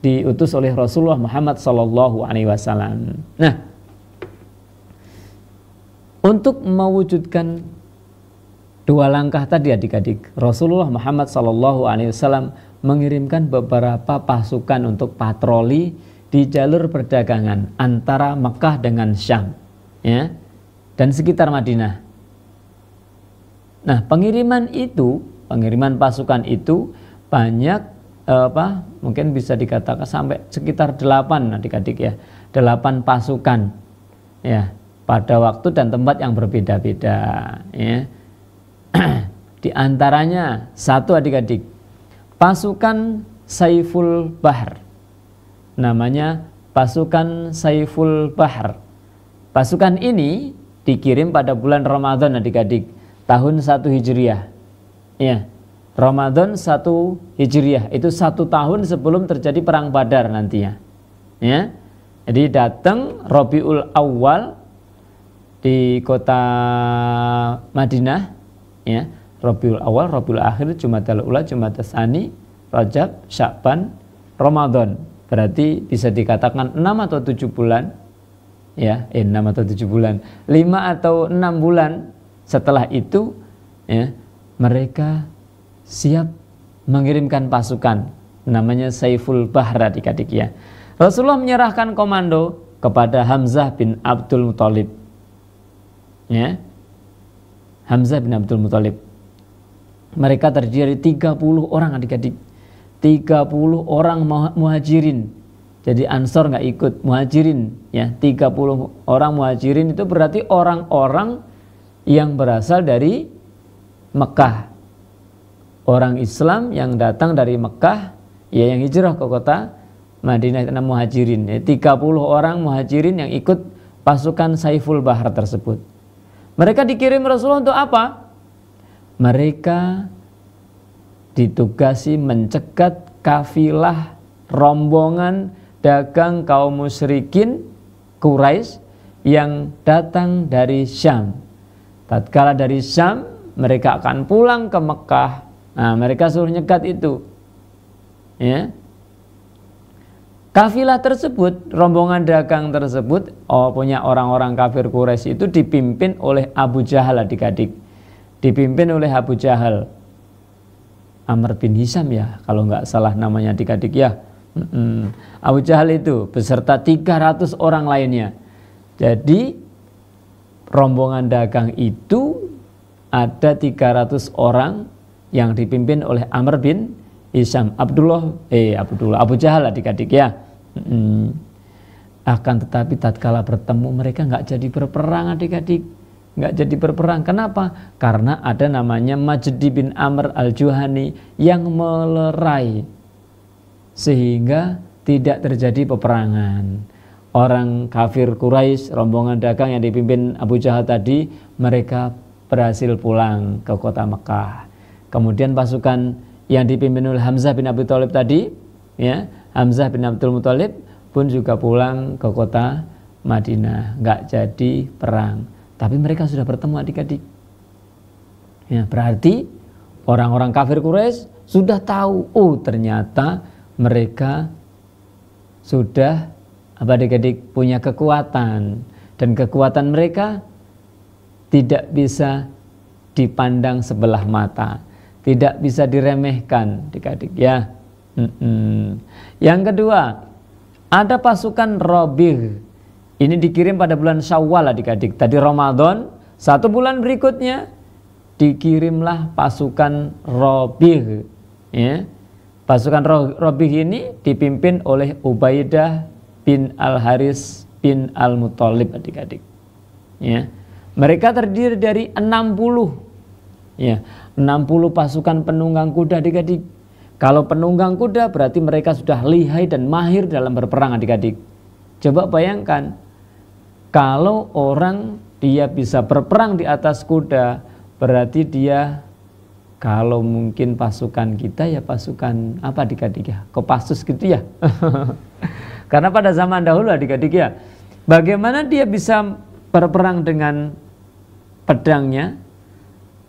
diutus oleh Rasulullah Muhammad SAW. Nah, untuk mewujudkan dua langkah tadi adik-adik, Rasulullah Muhammad SAW mengirimkan beberapa pasukan untuk patroli di jalur perdagangan antara Mekah dengan Syam, ya, dan sekitar Madinah. Nah, pengiriman pasukan itu banyak mungkin bisa dikatakan sampai sekitar 8 adik-adik ya, 8 pasukan ya pada waktu dan tempat yang berbeda-beda ya. Di antaranya satu adik-adik, pasukan Saiful Bahar, namanya pasukan Saiful Bahar. Pasukan ini dikirim pada bulan Ramadan adik-adik, tahun 1 Hijriah ya. Ramadan 1 Hijriah itu 1 tahun sebelum terjadi perang Badar nantinya ya. Jadi datang Rabiul Awal di kota Madinah ya. Rabiul Awal, Rabiul Akhir, Jumadal Ula, Jumadal Tsani, Rajab, Sya'ban, Ramadan. Berarti bisa dikatakan 6 atau 7 bulan ya, 6 atau 7 bulan, 5 atau 6 bulan setelah itu ya, mereka siap mengirimkan pasukan namanya Saiful Bahar adik-adik ya. Rasulullah menyerahkan komando kepada Hamzah bin Abdul Muthalib ya. Hamzah bin Abdul Muthalib. Mereka terdiri dari 30 orang adik-adik, 30 orang muhajirin. Jadi Ansor nggak ikut, muhajirin ya. 30 orang muhajirin itu berarti orang-orang yang berasal dari Mekah, orang Islam yang datang dari Mekah ya, yang hijrah ke kota Madinah, itu namanya muhajirin ya. 30 orang muhajirin yang ikut pasukan Saiful Bahar tersebut. Mereka dikirim Rasulullah untuk apa? Mereka ditugasi mencegat kafilah rombongan dagang kaum musyrikin Quraisy yang datang dari Syam. Tatkala dari Syam mereka akan pulang ke Mekah. Nah, mereka suruh nyegat itu ya. Kafilah tersebut, rombongan dagang tersebut, punya orang-orang kafir Quraisy itu dipimpin oleh Abu Jahal adik-adik. Dipimpin oleh Abu Jahal, Amr bin Hisham ya kalau nggak salah namanya adik-adik ya. Abu Jahal itu beserta 300 orang lainnya. Jadi rombongan dagang itu ada 300 orang yang dipimpin oleh Amr bin Hisham, Abu Jahal adik-adik ya. Akan tetapi tatkala bertemu mereka nggak jadi berperang adik-adik, nggak jadi berperang. Kenapa? Karena ada namanya Majdi bin Amr al-Juhani yang melerai sehingga tidak terjadi peperangan. Orang kafir Quraisy, rombongan dagang yang dipimpin Abu Jahal tadi, mereka berhasil pulang ke kota Mekah. Kemudian pasukan yang dipimpin oleh Hamzah bin Abi Thalib tadi ya, Hamzah bin Abdul Muthalib pun juga pulang ke kota Madinah. Nggak jadi perang, tapi mereka sudah bertemu adik-adik ya. Berarti orang-orang kafir Quraisy sudah tahu, ternyata mereka sudah adik-adik punya kekuatan, dan kekuatan mereka tidak bisa dipandang sebelah mata, tidak bisa diremehkan adik-adik ya. Yang kedua, ada pasukan Rabigh. Ini dikirim pada bulan Syawal adik-adik. Tadi Ramadan, 1 bulan berikutnya dikirimlah pasukan Rabigh ya. Pasukan Rabigh ini dipimpin oleh Ubaidah bin Al-Haris bin Al-Muthalib adik-adik ya. Mereka terdiri dari 60 ya, 60 pasukan penunggang kuda adik-adik. Kalau penunggang kuda berarti mereka sudah lihai dan mahir dalam berperang adik-adik. Coba bayangkan, kalau orang dia bisa berperang di atas kuda, berarti dia, kalau mungkin pasukan kita ya pasukan apa adik-adik ya, Kopassus gitu ya. Karena pada zaman dahulu adik-adik ya, bagaimana dia bisa berperang dengan pedangnya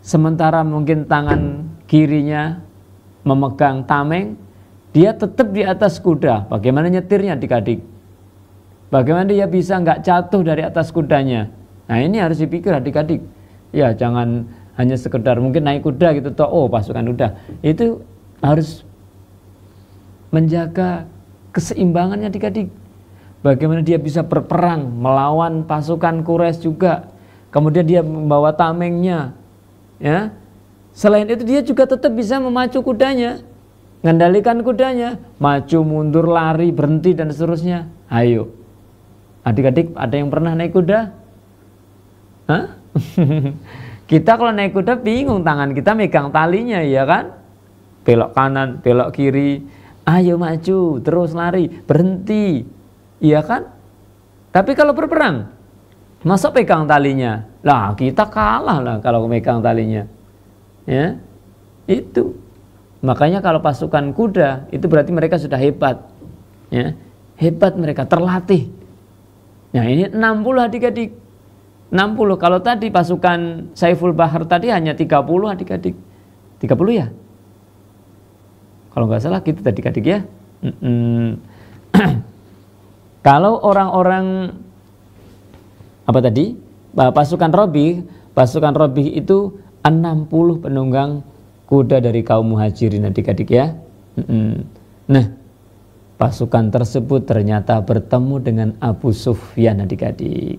sementara mungkin tangan kirinya memegang tameng, dia tetap di atas kuda. Bagaimana nyetirnya adik-adik? Bagaimana dia bisa nggak jatuh dari atas kudanya? Nah ini harus dipikir adik-adik. Ya jangan hanya sekedar mungkin naik kuda gitu toh, oh pasukan kuda. Itu harus menjaga keseimbangannya adik-adik. Bagaimana dia bisa berperang melawan pasukan Quraisy juga. Kemudian dia membawa tamengnya. Ya. Selain itu dia juga tetap bisa memacu kudanya. Mengendalikan kudanya, maju, mundur, lari, berhenti dan seterusnya. Ayo. Adik-adik ada yang pernah naik kuda? Hah? Kita kalau naik kuda bingung, tangan kita megang talinya, ya kan? Belok kanan, belok kiri, ayo maju, terus lari, berhenti, iya kan? Tapi kalau berperang, masa pegang talinya? Lah kita kalah lah kalau megang talinya, ya itu. Makanya kalau pasukan kuda itu berarti mereka sudah hebat, ya hebat mereka, terlatih. Nah ini 60 adik-adik. 60. Kalau tadi pasukan Saiful Bahar tadi hanya 30 adik-adik. 30 ya? Kalau nggak salah gitu adik-adik ya. Kalau orang-orang apa tadi? Pasukan Robih itu 60 penunggang kuda dari kaum Muhajirin adik-adik ya. Nah, pasukan tersebut ternyata bertemu dengan Abu Sufyan adik-adik.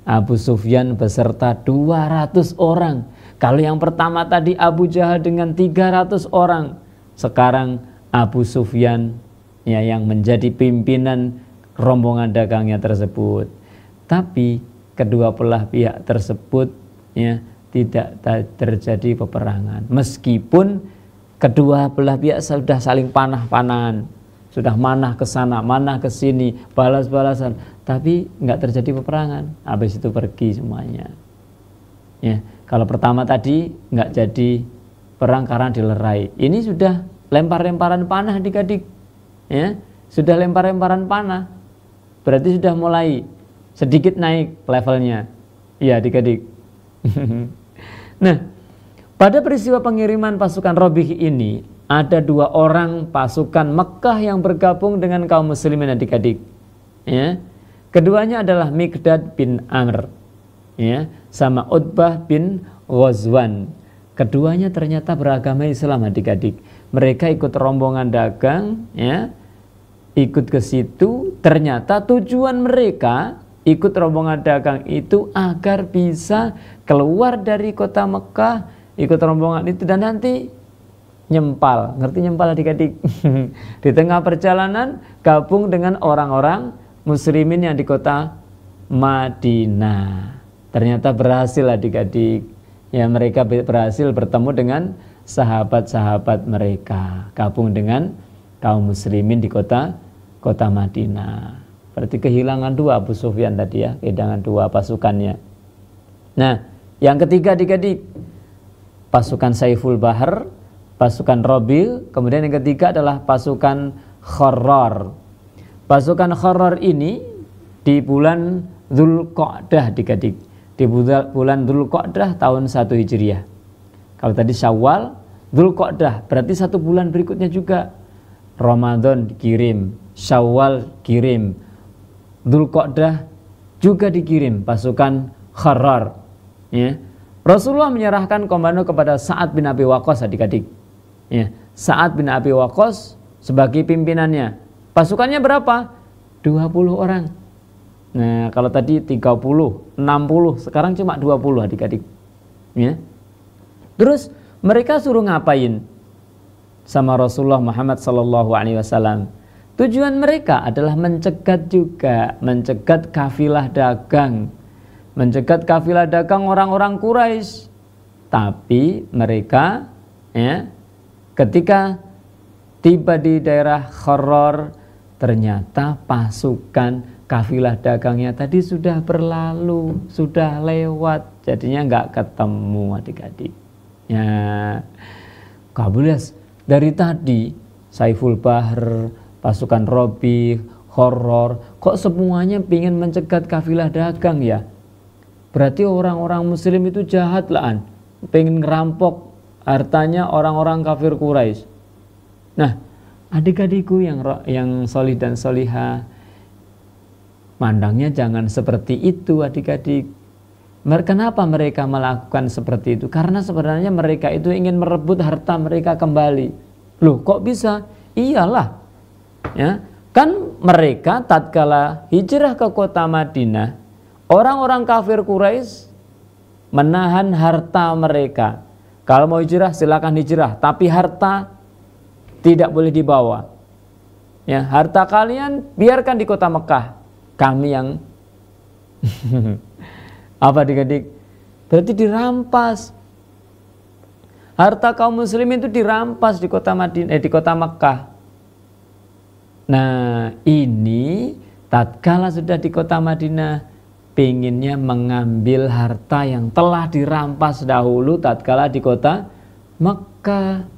Abu Sufyan beserta 200 orang. Kalau yang pertama tadi Abu Jahal dengan 300 orang. Sekarang Abu Sufyan ya, yang menjadi pimpinan rombongan dagangnya tersebut. Tapi kedua belah pihak tersebut ya, tidak terjadi peperangan. Meskipun kedua belah pihak sudah saling panah-panahan. Sudah manah ke sana, manah ke sini, balas-balasan, tapi nggak terjadi peperangan. Habis itu pergi semuanya. Ya, kalau pertama tadi nggak jadi perang karena dilerai. Ini sudah lempar-lemparan panah adik-adik. Ya, sudah lempar-lemparan panah. Berarti sudah mulai sedikit naik levelnya. Iya adik-adik. Nah, pada peristiwa pengiriman pasukan Robih ini, ada 2 orang pasukan Mekah yang bergabung dengan kaum muslimin adik-adik. Ya. Keduanya adalah Miqdad bin Amr, ya, sama Utbah bin Ghazwan. Keduanya ternyata beragama Islam adik-adik. Mereka ikut rombongan dagang, ya, ikut ke situ. Ternyata tujuan mereka ikut rombongan dagang itu agar bisa keluar dari kota Mekah, ikut rombongan itu dan nanti nyempal, ngerti nyempal adik-adik? Di tengah perjalanan gabung dengan orang-orang muslimin yang di kota Madinah. Ternyata berhasil adik-adik. Ya, mereka berhasil bertemu dengan sahabat-sahabat mereka, gabung dengan kaum muslimin di kota Madinah. Berarti kehilangan 2 Abu Sufyan tadi ya, kehilangan 2 pasukannya. Nah, yang ketiga adik-adik, pasukan Saiful Bahar, pasukan Robih, kemudian yang ketiga adalah pasukan Kharrar. Pasukan Kharrar ini di bulan Dzulqa'dah adik-adik. Di bulan Dzulqa'dah tahun 1 Hijriah. Kalau tadi Syawal, Dzulqa'dah berarti 1 bulan berikutnya juga. Ramadan dikirim, Syawal kirim, Dzulqa'dah juga dikirim pasukan Kharrar. Ya. Rasulullah menyerahkan komando kepada Sa'ad bin Abi Waqqas adik-adik. Ya, Sa'ad bin Abi Waqqas sebagai pimpinannya. Pasukannya berapa? 20 orang. Nah, kalau tadi 30, 60, sekarang cuma 20 adik-adik. Ya. Terus mereka suruh ngapain sama Rasulullah Muhammad SAW? Tujuan mereka adalah mencegat juga, mencegat kafilah dagang. Mencegat kafilah dagang orang-orang Quraisy. Tapi mereka ya, ketika tiba di daerah Kharrar, ternyata pasukan kafilah dagangnya tadi sudah berlalu, sudah lewat, jadinya nggak ketemu adik-adik. Ya, Kabulias dari tadi Saiful Bahar, pasukan Robih, Kharrar, kok semuanya ingin mencegat kafilah dagang ya? Berarti orang-orang Muslim itu jahat lah. pengen ngerampok hartanya orang-orang kafir Quraisy. Nah, adik-adikku yang solih dan solihah, mandangnya jangan seperti itu adik-adik. Kenapa mereka melakukan seperti itu? Karena sebenarnya mereka itu ingin merebut harta mereka kembali. Loh, kok bisa? Iyalah, ya kan mereka tatkala hijrah ke kota Madinah, orang-orang kafir Quraisy menahan harta mereka. Kalau mau hijrah silakan hijrah, tapi harta tidak boleh dibawa. Ya, harta kalian biarkan di kota Mekah. Kami yang apa adik-adik? Berarti dirampas. Harta kaum muslimin itu dirampas di kota Madinah, di kota Mekah. Nah, ini tatkala sudah di kota Madinah, pinginnya mengambil harta yang telah dirampas dahulu tatkala di kota Mekah.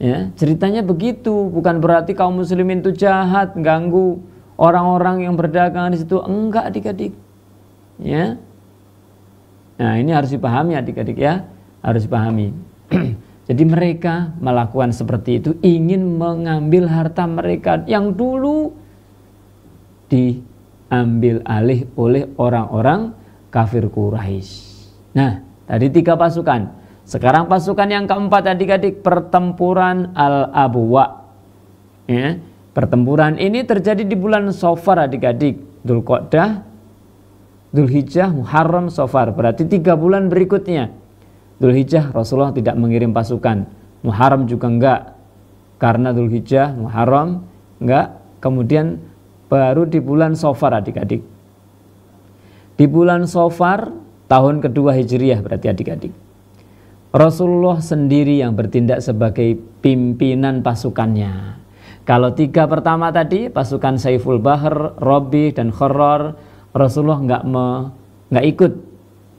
Ya, ceritanya begitu, bukan berarti kaum muslimin itu jahat, ganggu orang-orang yang berdagang di situ, enggak adik-adik. Ya. Nah, ini harus dipahami adik-adik ya, harus dipahami. Jadi mereka melakukan seperti itu ingin mengambil harta mereka yang dulu diambil alih oleh orang-orang kafir Quraisy. Nah, tadi 3 pasukan. Sekarang pasukan yang keempat adik-adik, pertempuran Al-Abwa. Ya, pertempuran ini terjadi di bulan Safar adik-adik. Dzulqa'dah, Dzulhijjah, Muharram, Safar. Berarti 3 bulan berikutnya. Dzulhijjah Rasulullah tidak mengirim pasukan. Muharram juga enggak. Karena Dzulhijjah, Muharram enggak. Kemudian baru di bulan Safar adik-adik. Di bulan Safar tahun kedua Hijriah berarti adik-adik. Rasulullah sendiri yang bertindak sebagai pimpinan pasukannya. Kalau 3 pertama tadi pasukan Saiful Bahr, Rabi dan Kharrar, Rasulullah enggak ikut,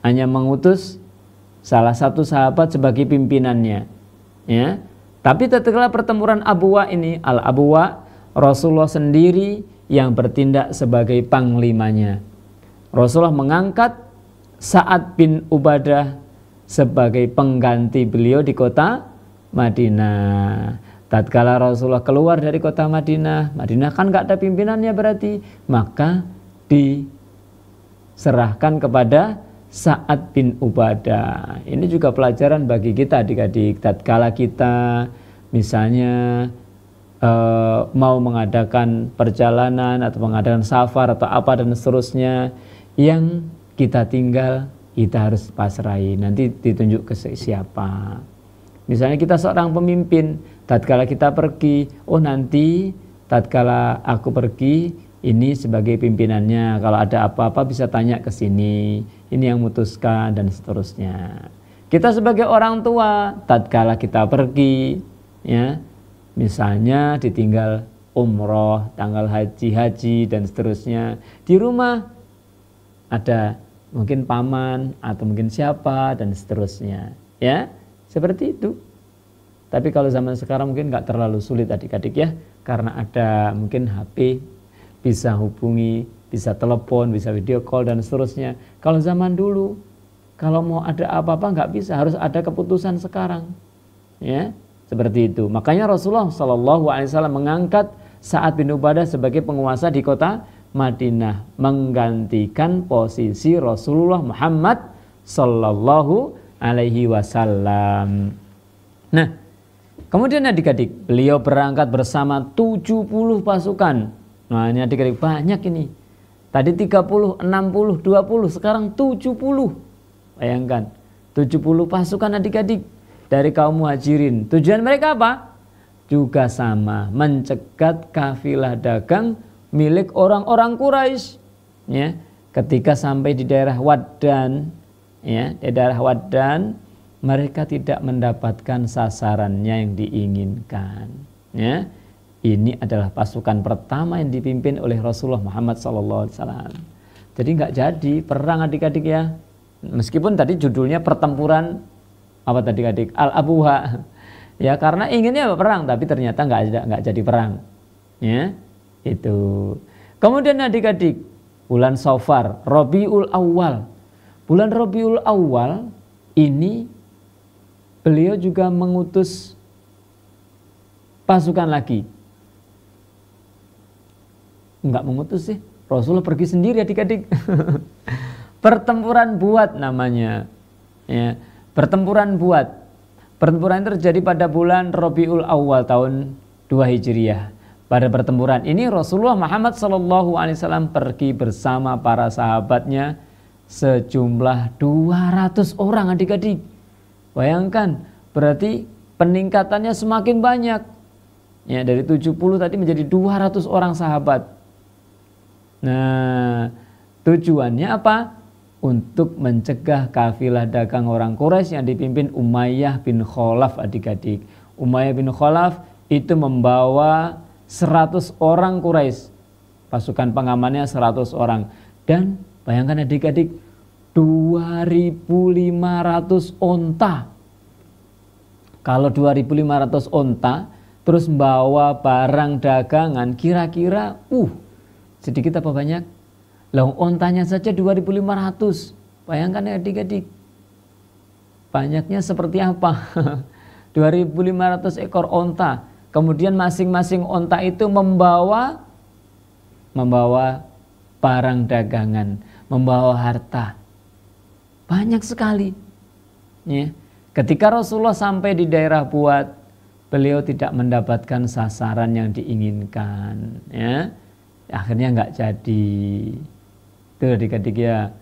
hanya mengutus salah satu sahabat sebagai pimpinannya. Ya. Tapi tatkala pertempuran Abwa ini, Al-Abwa, Rasulullah sendiri yang bertindak sebagai panglimanya. Rasulullah mengangkat Sa'ad bin Ubadah sebagai pengganti beliau di kota Madinah. Tatkala Rasulullah keluar dari kota Madinah, Madinah kan gak ada pimpinannya berarti, maka diserahkan kepada Sa'ad bin Ubadah. Ini juga pelajaran bagi kita adik-adik. Tatkala kita misalnya mau mengadakan perjalanan atau mengadakan safar atau apa dan seterusnya, yang kita tinggal kita harus pasrahi. Nanti ditunjuk ke siapa. Misalnya kita seorang pemimpin, tatkala kita pergi, oh nanti tatkala aku pergi ini sebagai pimpinannya, kalau ada apa-apa bisa tanya ke sini, ini yang memutuskan dan seterusnya. Kita sebagai orang tua, tatkala kita pergi, ya, misalnya ditinggal umroh, tanggal haji dan seterusnya, di rumah ada mungkin paman atau mungkin siapa dan seterusnya, ya, seperti itu. Tapi kalau zaman sekarang mungkin nggak terlalu sulit adik-adik ya, karena ada mungkin HP, bisa hubungi, bisa telepon, bisa video call dan seterusnya. Kalau zaman dulu, kalau mau ada apa-apa nggak bisa, harus ada keputusan sekarang, ya, seperti itu. Makanya Rasulullah SAW mengangkat Sa'ad bin Ubadah sebagai penguasa di kota Madinah, menggantikan posisi Rasulullah Muhammad Sallallahu Alaihi Wasallam. Nah, kemudian adik-adik, beliau berangkat bersama 70 pasukan. Nah, ini adik-adik banyak ini. Tadi 30, 60, 20, sekarang 70. Bayangkan, 70 pasukan adik-adik dari kaum muhajirin. Tujuan mereka apa? Juga sama, mencegat kafilah dagang milik orang-orang Quraisy. Ya, ketika sampai di daerah Waddan, ya, di daerah Waddan, mereka tidak mendapatkan sasarannya yang diinginkan. Ya. Ini adalah pasukan pertama yang dipimpin oleh Rasulullah Muhammad SAW. Jadi nggak jadi perang adik-adik ya. Meskipun tadi judulnya pertempuran apa tadi adik Al-Abwa. Ya, karena inginnya perang, tapi ternyata nggak jadi perang. Ya, itu. Kemudian adik-adik, bulan Safar, Rabiul Awal. Bulan Rabiul Awal ini beliau juga mengutus pasukan lagi. Enggak mengutus sih, Rasulullah pergi sendiri adik-adik. Pertempuran Buat namanya. Ya, pertempuran Buat. Pertempuran itu terjadi pada bulan Rabiul Awal tahun 2 Hijriah. Pada pertempuran ini Rasulullah Muhammad SAW pergi bersama para sahabatnya sejumlah 200 orang adik-adik. Bayangkan, berarti peningkatannya semakin banyak. Ya, dari 70 tadi menjadi 200 orang sahabat. Nah, tujuannya apa? Untuk mencegah kafilah dagang orang Quraisy yang dipimpin Umayyah bin Khalaf adik-adik. Umayyah bin Khalaf itu membawa 100 orang Quraisy. Pasukan pengamannya 100 orang. Dan bayangkan adik-adik, 2.500 onta. Kalau 2.500 onta terus membawa barang dagangan, kira-kira sedikit apa banyak? Lah ontanya saja 2.500. Bayangkan adik-adik, banyaknya seperti apa? 2.500 ekor onta. Kemudian masing-masing onta itu membawa barang dagangan, membawa harta. Banyak sekali. Ya. Ketika Rasulullah sampai di daerah Buat, beliau tidak mendapatkan sasaran yang diinginkan. Ya. Akhirnya nggak jadi. Itu adik-adik ya,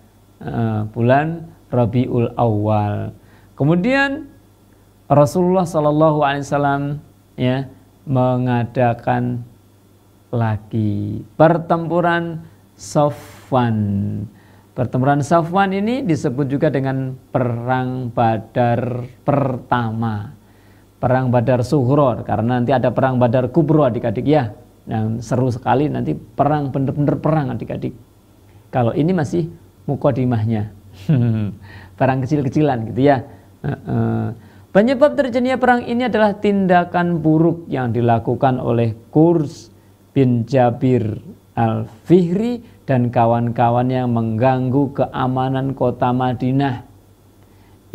bulan Rabiul Awal. Kemudian Rasulullah SAW ya mengadakan lagi pertempuran Safwan. Pertempuran Safwan ini disebut juga dengan Perang Badar pertama. Perang Badar Sughra, karena nanti ada Perang Badar Kubra adik-adik ya. Yang seru sekali nanti perang, bener-bener perang adik-adik. Kalau ini masih mukodimahnya. Perang kecil-kecilan gitu ya. Penyebab terjadinya perang ini adalah tindakan buruk yang dilakukan oleh Qurs bin Jabir al-Fihri dan kawan-kawannya mengganggu keamanan kota Madinah.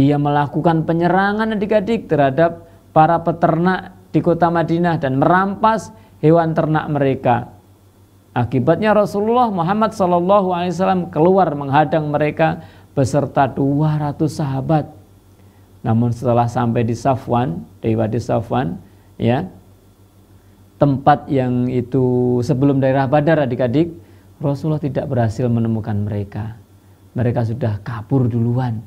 Ia melakukan penyerangan adik-adik terhadap para peternak di kota Madinah dan merampas hewan ternak mereka. Akibatnya Rasulullah Muhammad SAW keluar menghadang mereka beserta 200 sahabat. Namun setelah sampai di Safwan, di Wadi Safwan, ya, tempat yang itu sebelum daerah Badar adik-adik, Rasulullah tidak berhasil menemukan mereka. Mereka sudah kabur duluan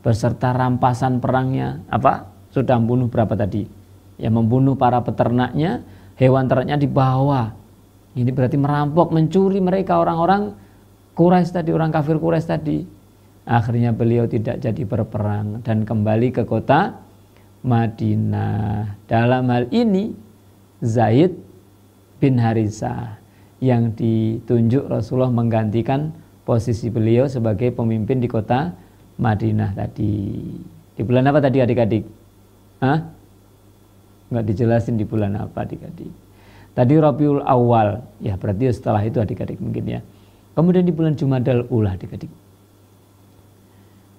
beserta rampasan perangnya. Sudah membunuh berapa tadi? Ya, membunuh para peternaknya, hewan ternaknya dibawa. Ini berarti merampok, mencuri mereka orang-orang Quraisy tadi, orang kafir Quraisy tadi. Akhirnya beliau tidak jadi berperang dan kembali ke kota Madinah. Dalam hal ini Zaid bin Haritsah yang ditunjuk Rasulullah menggantikan posisi beliau sebagai pemimpin di kota Madinah tadi. Di bulan apa tadi adik-adik? Nggak dijelasin di bulan apa adik-adik. Tadi Rabiul Awal, ya berarti setelah itu adik-adik mungkin ya. Kemudian di bulan Jumadal Ula adik-adik.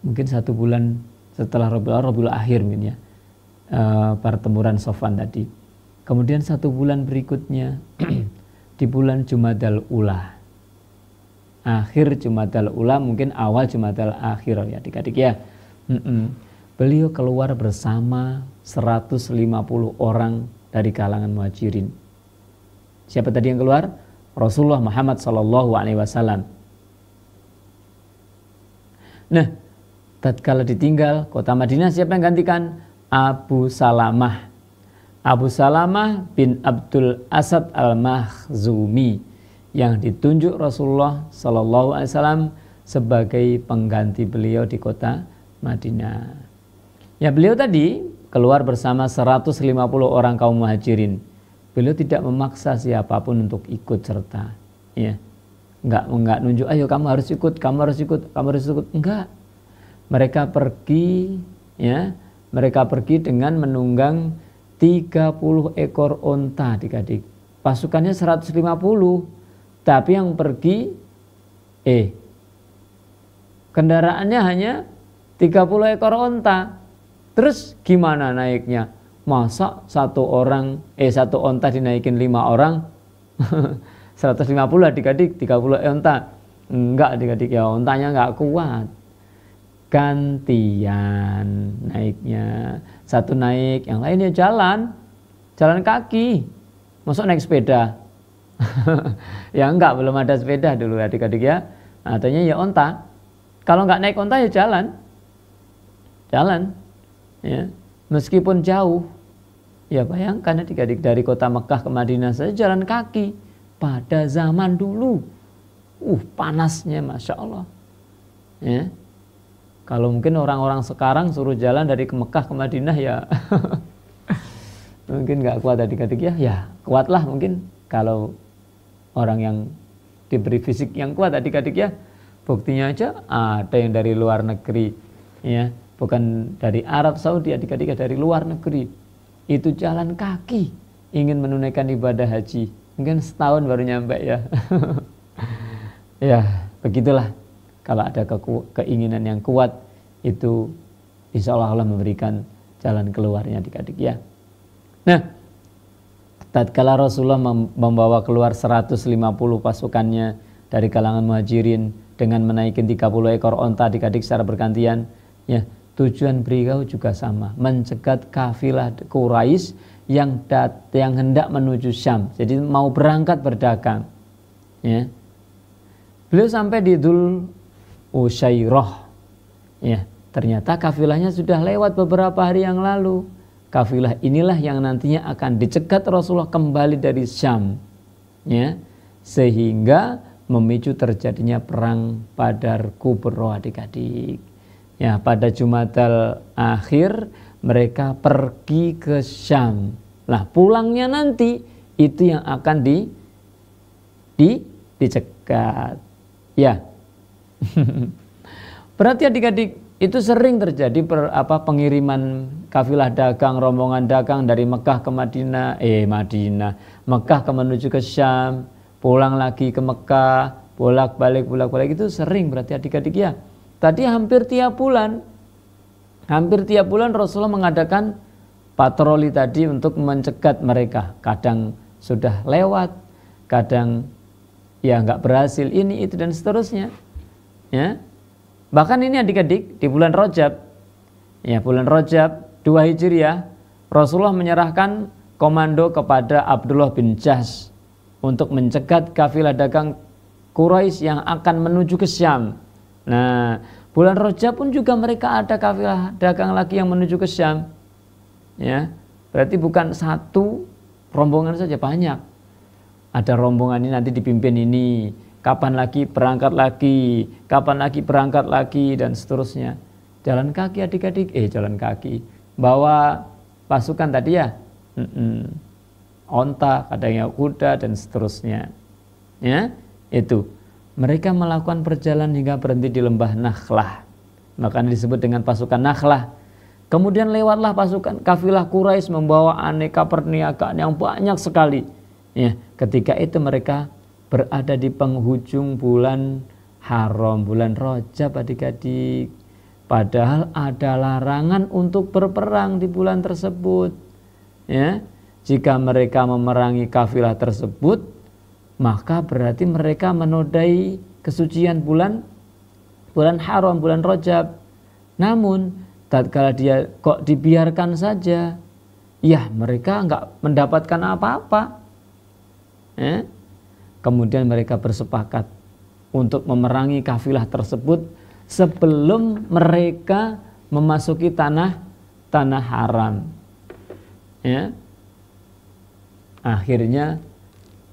Mungkin 1 bulan setelah Rabiul Akhir mungkin ya. Pertempuran Safwan tadi. Kemudian 1 bulan berikutnya di bulan Jumadal Ula. Akhir Jumadal Ula, mungkin awal Jumadal Akhir ya adik-adik ya. Beliau keluar bersama 150 orang dari kalangan Muhajirin. Siapa tadi yang keluar? Rasulullah Muhammad SAW. Nah, tatkala ditinggal kota Madinah, siapa yang gantikan? Abu Salamah. Abu Salamah bin Abdul Asad al-Makhzumi yang ditunjuk Rasulullah SAW sebagai pengganti beliau di kota Madinah. Ya, beliau tadi keluar bersama 150 orang kaum Muhajirin. Beliau tidak memaksa siapapun untuk ikut serta. Ya. Enggak nunjuk, ayo kamu harus ikut, kamu harus ikut, kamu harus ikut. Enggak. Mereka pergi, ya. Mereka pergi dengan menunggang 30 ekor onta adik-adik. Pasukannya 150, tapi yang pergi kendaraannya hanya 30 ekor onta. Terus gimana naiknya? Masa satu onta dinaikin 5 orang? 150 adik-adik, 30 onta. Enggak adik-adik, ya ontanya enggak kuat. Gantian naiknya. Satu naik, yang lainnya jalan kaki. Masuk naik sepeda. Ya enggak, belum ada sepeda dulu adik-adik ya. Artinya ya onta. Kalau enggak naik onta ya jalan ya, meskipun jauh. Ya bayangkan adik-adik, dari kota Mekah ke Madinah saja jalan kaki pada zaman dulu. Panasnya Masya Allah ya. Kalau mungkin orang-orang sekarang suruh jalan dari Mekah ke Madinah ya mungkin nggak kuat adik-adik ya. Ya kuatlah mungkin kalau orang yang diberi fisik yang kuat adik-adik ya. Buktinya aja ada yang dari luar negeri ya, bukan dari Arab Saudi adik-adik, dari luar negeri itu jalan kaki ingin menunaikan ibadah haji. Mungkin setahun baru nyampe ya. Ya begitulah, kalau ada keinginan yang kuat itu insya Allah Allah memberikan jalan keluarnya adik-adik ya. Nah, tatkala Rasulullah membawa keluar 150 pasukannya dari kalangan muhajirin dengan menaikin 30 ekor onta adik-adik secara bergantian ya, tujuan beliau juga sama, mencegat kafilah Quraisy yang hendak menuju Syam. Jadi mau berangkat berdagang ya. Beliau sampai di Dzul Usyairah ya, ternyata kafilahnya sudah lewat beberapa hari yang lalu. Kafilah inilah yang nantinya akan dicegat Rasulullah kembali dari Syam ya, sehingga memicu terjadinya perang Badar Kubra adik-adik ya. Pada Jumadal Akhir mereka pergi ke Syam. Nah pulangnya nanti itu yang akan dicegat ya. Berarti adik-adik itu sering terjadi pengiriman kafilah dagang, rombongan dagang dari Mekah ke Mekah ke menuju ke Syam, pulang lagi ke Mekah, bolak-balik itu sering berarti adik-adik ya. Tadi hampir tiap bulan Rasulullah mengadakan patroli tadi untuk mencegat mereka. Kadang sudah lewat, kadang ya nggak berhasil, ini itu dan seterusnya ya. Bahkan ini adik-adik di bulan Rajab ya, bulan Rajab 2 Hijriah, Rasulullah menyerahkan komando kepada Abdullah bin Jahsh untuk mencegat kafilah dagang Quraisy yang akan menuju ke Syam. Nah bulan Rajab pun juga mereka ada kafilah dagang lagi yang menuju ke Syam ya. Berarti bukan satu rombongan saja, banyak. Ada rombongan ini nanti dipimpin ini, kapan lagi berangkat lagi dan seterusnya. Jalan kaki adik-adik, jalan kaki. Bawa pasukan tadi ya, onta, kadangnya kuda dan seterusnya. Ya, itu. Mereka melakukan perjalanan hingga berhenti di lembah Nakhlah. Makanya disebut dengan pasukan Nakhlah. Kemudian lewatlah pasukan kafilah Quraisy membawa aneka perniagaan yang banyak sekali. Ya, ketika itu mereka berada di penghujung bulan haram, bulan Rajab adik-adik. Padahal ada larangan untuk berperang di bulan tersebut. Ya, jika mereka memerangi kafilah tersebut, maka berarti mereka menodai kesucian bulan haram, bulan Rajab. Namun tatkala dia kok dibiarkan saja, ya mereka nggak mendapatkan apa-apa. Kemudian mereka bersepakat untuk memerangi kafilah tersebut sebelum mereka memasuki tanah haram. Ya. Akhirnya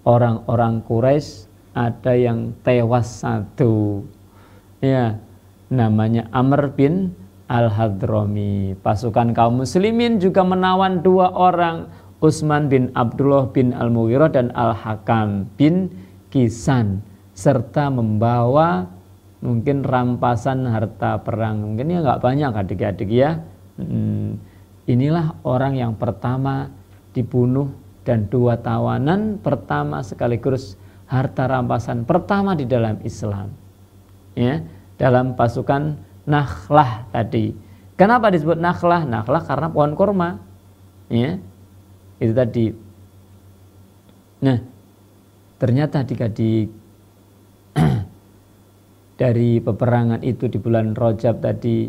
orang-orang Quraisy ada yang tewas satu. Ya, namanya Amr bin Al-Hadrami. Pasukan kaum muslimin juga menawan 2 orang, Utsman bin Abdullah bin Al-Mughirah dan Al-Hakam bin Kisan, serta membawa mungkin rampasan harta perang. Mungkin ya nggak banyak adik-adik ya. Inilah orang yang pertama dibunuh dan 2 tawanan pertama sekaligus harta rampasan pertama di dalam Islam. Ya, dalam pasukan nakhlah tadi. Kenapa disebut nakhlah? Nakhlah karena pohon kurma. Ya. Itu tadi. Nah, ternyata adik-adik dari peperangan itu di bulan Rajab tadi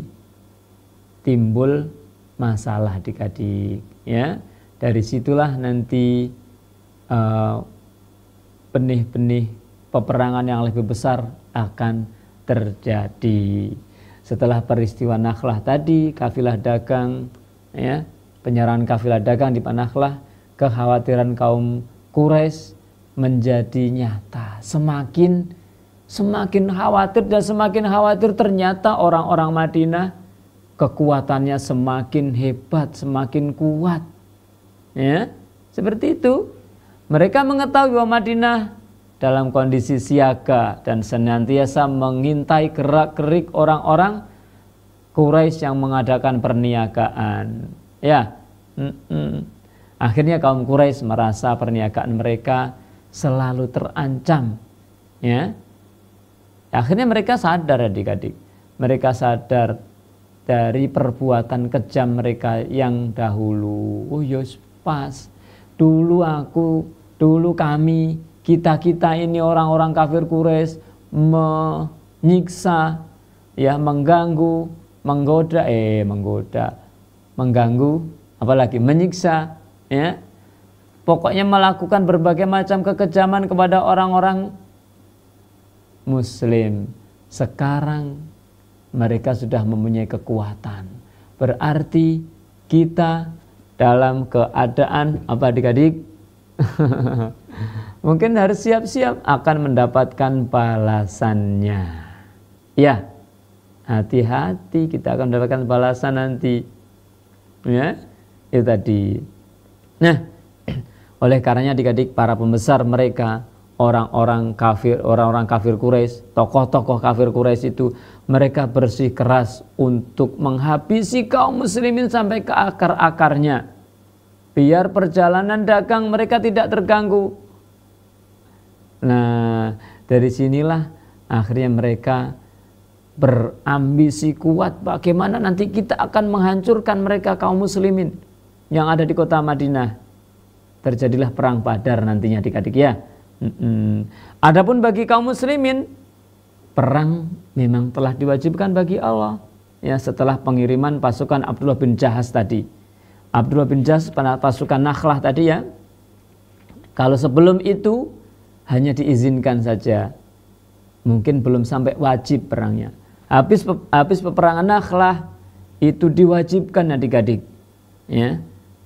timbul masalah adik-adik, ya. Dari situlah nanti benih-benih peperangan yang lebih besar akan terjadi. Setelah peristiwa Nakhlah tadi, kafilah dagang, ya, penyerangan kafilah dagang di Nakhlah, kekhawatiran kaum Quraisy menjadi nyata. Semakin khawatir dan semakin khawatir, ternyata orang-orang Madinah kekuatannya semakin hebat, semakin kuat. Ya, seperti itu. Mereka mengetahui bahwa Madinah dalam kondisi siaga dan senantiasa mengintai gerak-gerik orang-orang Quraisy yang mengadakan perniagaan. Ya, akhirnya kaum Quraisy merasa perniagaan mereka selalu terancam. Ya, akhirnya mereka sadar adik-adik. Mereka sadar dari perbuatan kejam mereka yang dahulu. Oh yos pas. Dulu kami, kita ini orang-orang kafir Quraisy menyiksa, ya, mengganggu, mengganggu, apalagi menyiksa, ya. Pokoknya melakukan berbagai macam kekejaman kepada orang-orang Muslim. Sekarang mereka sudah mempunyai kekuatan. Berarti kita dalam keadaan apa adik-adik? Mungkin harus siap-siap akan mendapatkan balasannya. Ya, hati-hati, kita akan mendapatkan balasan nanti. Ya, itu tadi. Nah, oleh karenanya adik-adik, para pembesar mereka, orang-orang kafir Quraisy, tokoh-tokoh kafir Quraisy itu, mereka bersikeras untuk menghabisi kaum muslimin sampai ke akar-akarnya, biar perjalanan dagang mereka tidak terganggu. Nah, dari sinilah akhirnya mereka berambisi kuat, bagaimana nanti kita akan menghancurkan mereka kaum muslimin yang ada di kota Madinah. Terjadilah perang Badar nantinya adik-adik, ya. Adapun bagi kaum muslimin, perang memang telah diwajibkan bagi Allah, ya, setelah pengiriman pasukan Abdullah bin Jahaz tadi. Abdullah bin Jahaz pasukan Nakhlah tadi, ya. Kalau sebelum itu hanya diizinkan saja, mungkin belum sampai wajib perangnya. Habis peperangan Nakhlah itu diwajibkan adik-adik, ya.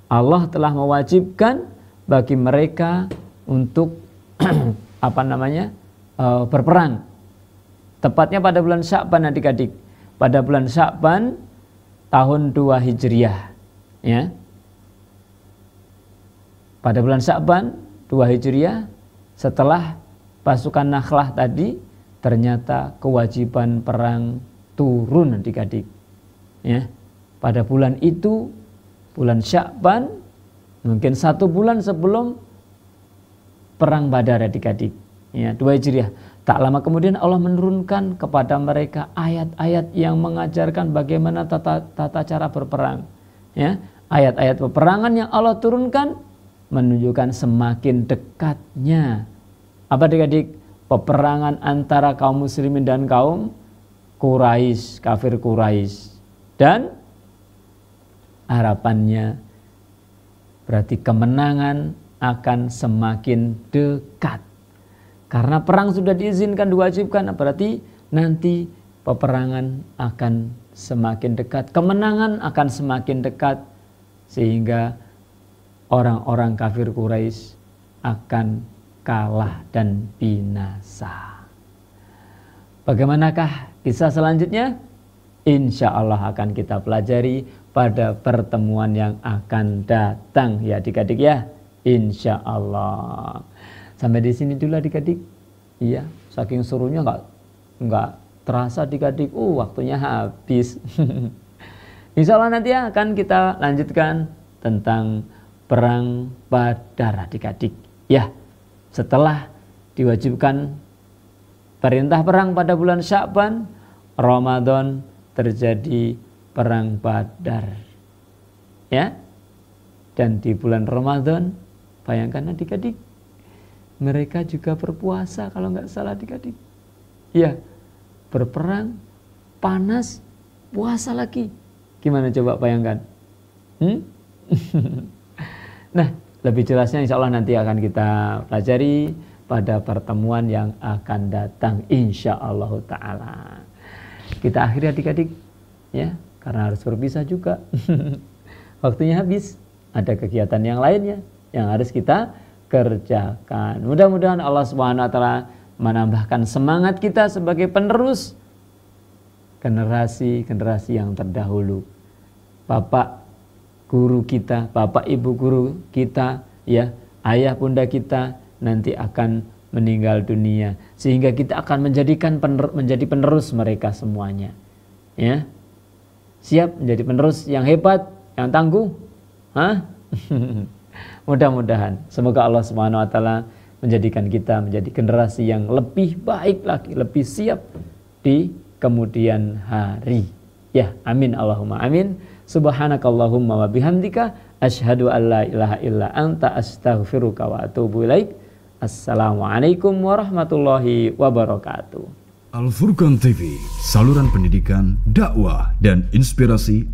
Allah telah mewajibkan bagi mereka untuk berperang. Tepatnya pada bulan Sya'ban adik-adik. Pada bulan Sya'ban tahun 2 Hijriah, ya. Pada bulan Sya'ban 2 Hijriah, setelah pasukan Nakhlah tadi, ternyata kewajiban perang turun adik-adik. Ya. Pada bulan itu, bulan Sya'ban, mungkin 1 bulan sebelum perang Badar adik-adik, ya, 2 Hijriah. Tak lama kemudian Allah menurunkan kepada mereka ayat-ayat yang mengajarkan bagaimana tata cara berperang. Ya, ayat-ayat peperangan yang Allah turunkan menunjukkan semakin dekatnya apa adik-adik? Peperangan antara kaum muslimin dan kaum Quraisy, kafir Quraisy. Dan harapannya berarti kemenangan akan semakin dekat. Karena perang sudah diizinkan, diwajibkan, berarti nanti peperangan akan semakin dekat, kemenangan akan semakin dekat, sehingga orang-orang kafir Quraisy akan kalah dan binasa. Bagaimanakah kisah selanjutnya? Insya Allah akan kita pelajari pada pertemuan yang akan datang, ya adik-adik, ya. Insya Allah. Sampai di sini dulu adik-adik. Iya, saking serunya nggak terasa adik-adik. Waktunya habis. Insya Allah nanti akan kita lanjutkan tentang perang Badar adik-adik. Ya, setelah diwajibkan perintah perang pada bulan Sya'ban, Ramadan terjadi perang Badar. Ya. Dan di bulan Ramadan, bayangkan adik-adik, mereka juga berpuasa kalau nggak salah adik-adik. Ya, berperang, panas, puasa lagi. Gimana coba bayangkan? Nah, lebih jelasnya insya Allah nanti akan kita pelajari pada pertemuan yang akan datang insya Allah ta'ala. Kita akhiri adik-adik ya, karena harus berpisah juga. Waktunya habis, ada kegiatan yang lainnya yang harus kita kerjakan. Mudah-mudahan Allah Subhanahu wa taala menambahkan semangat kita sebagai penerus generasi-generasi yang terdahulu. Bapak guru kita, bapak ibu guru kita, ya, ayah bunda kita nanti akan meninggal dunia, sehingga kita akan menjadi penerus mereka semuanya. Ya. Siap menjadi penerus yang hebat, yang tangguh? Hah? Mudah-mudahan semoga Allah Subhanahu wa taala menjadikan kita menjadi generasi yang lebih baik lagi, lebih siap di kemudian hari. Ya, amin Allahumma amin. Subhanakallahumma wa bihamdika asyhadu an la ilaha illa anta astaghfiruka wa atubu ilaik. Assalamualaikum warahmatullahi wabarakatuh. Al Furqan TV, saluran pendidikan, dakwah dan inspirasi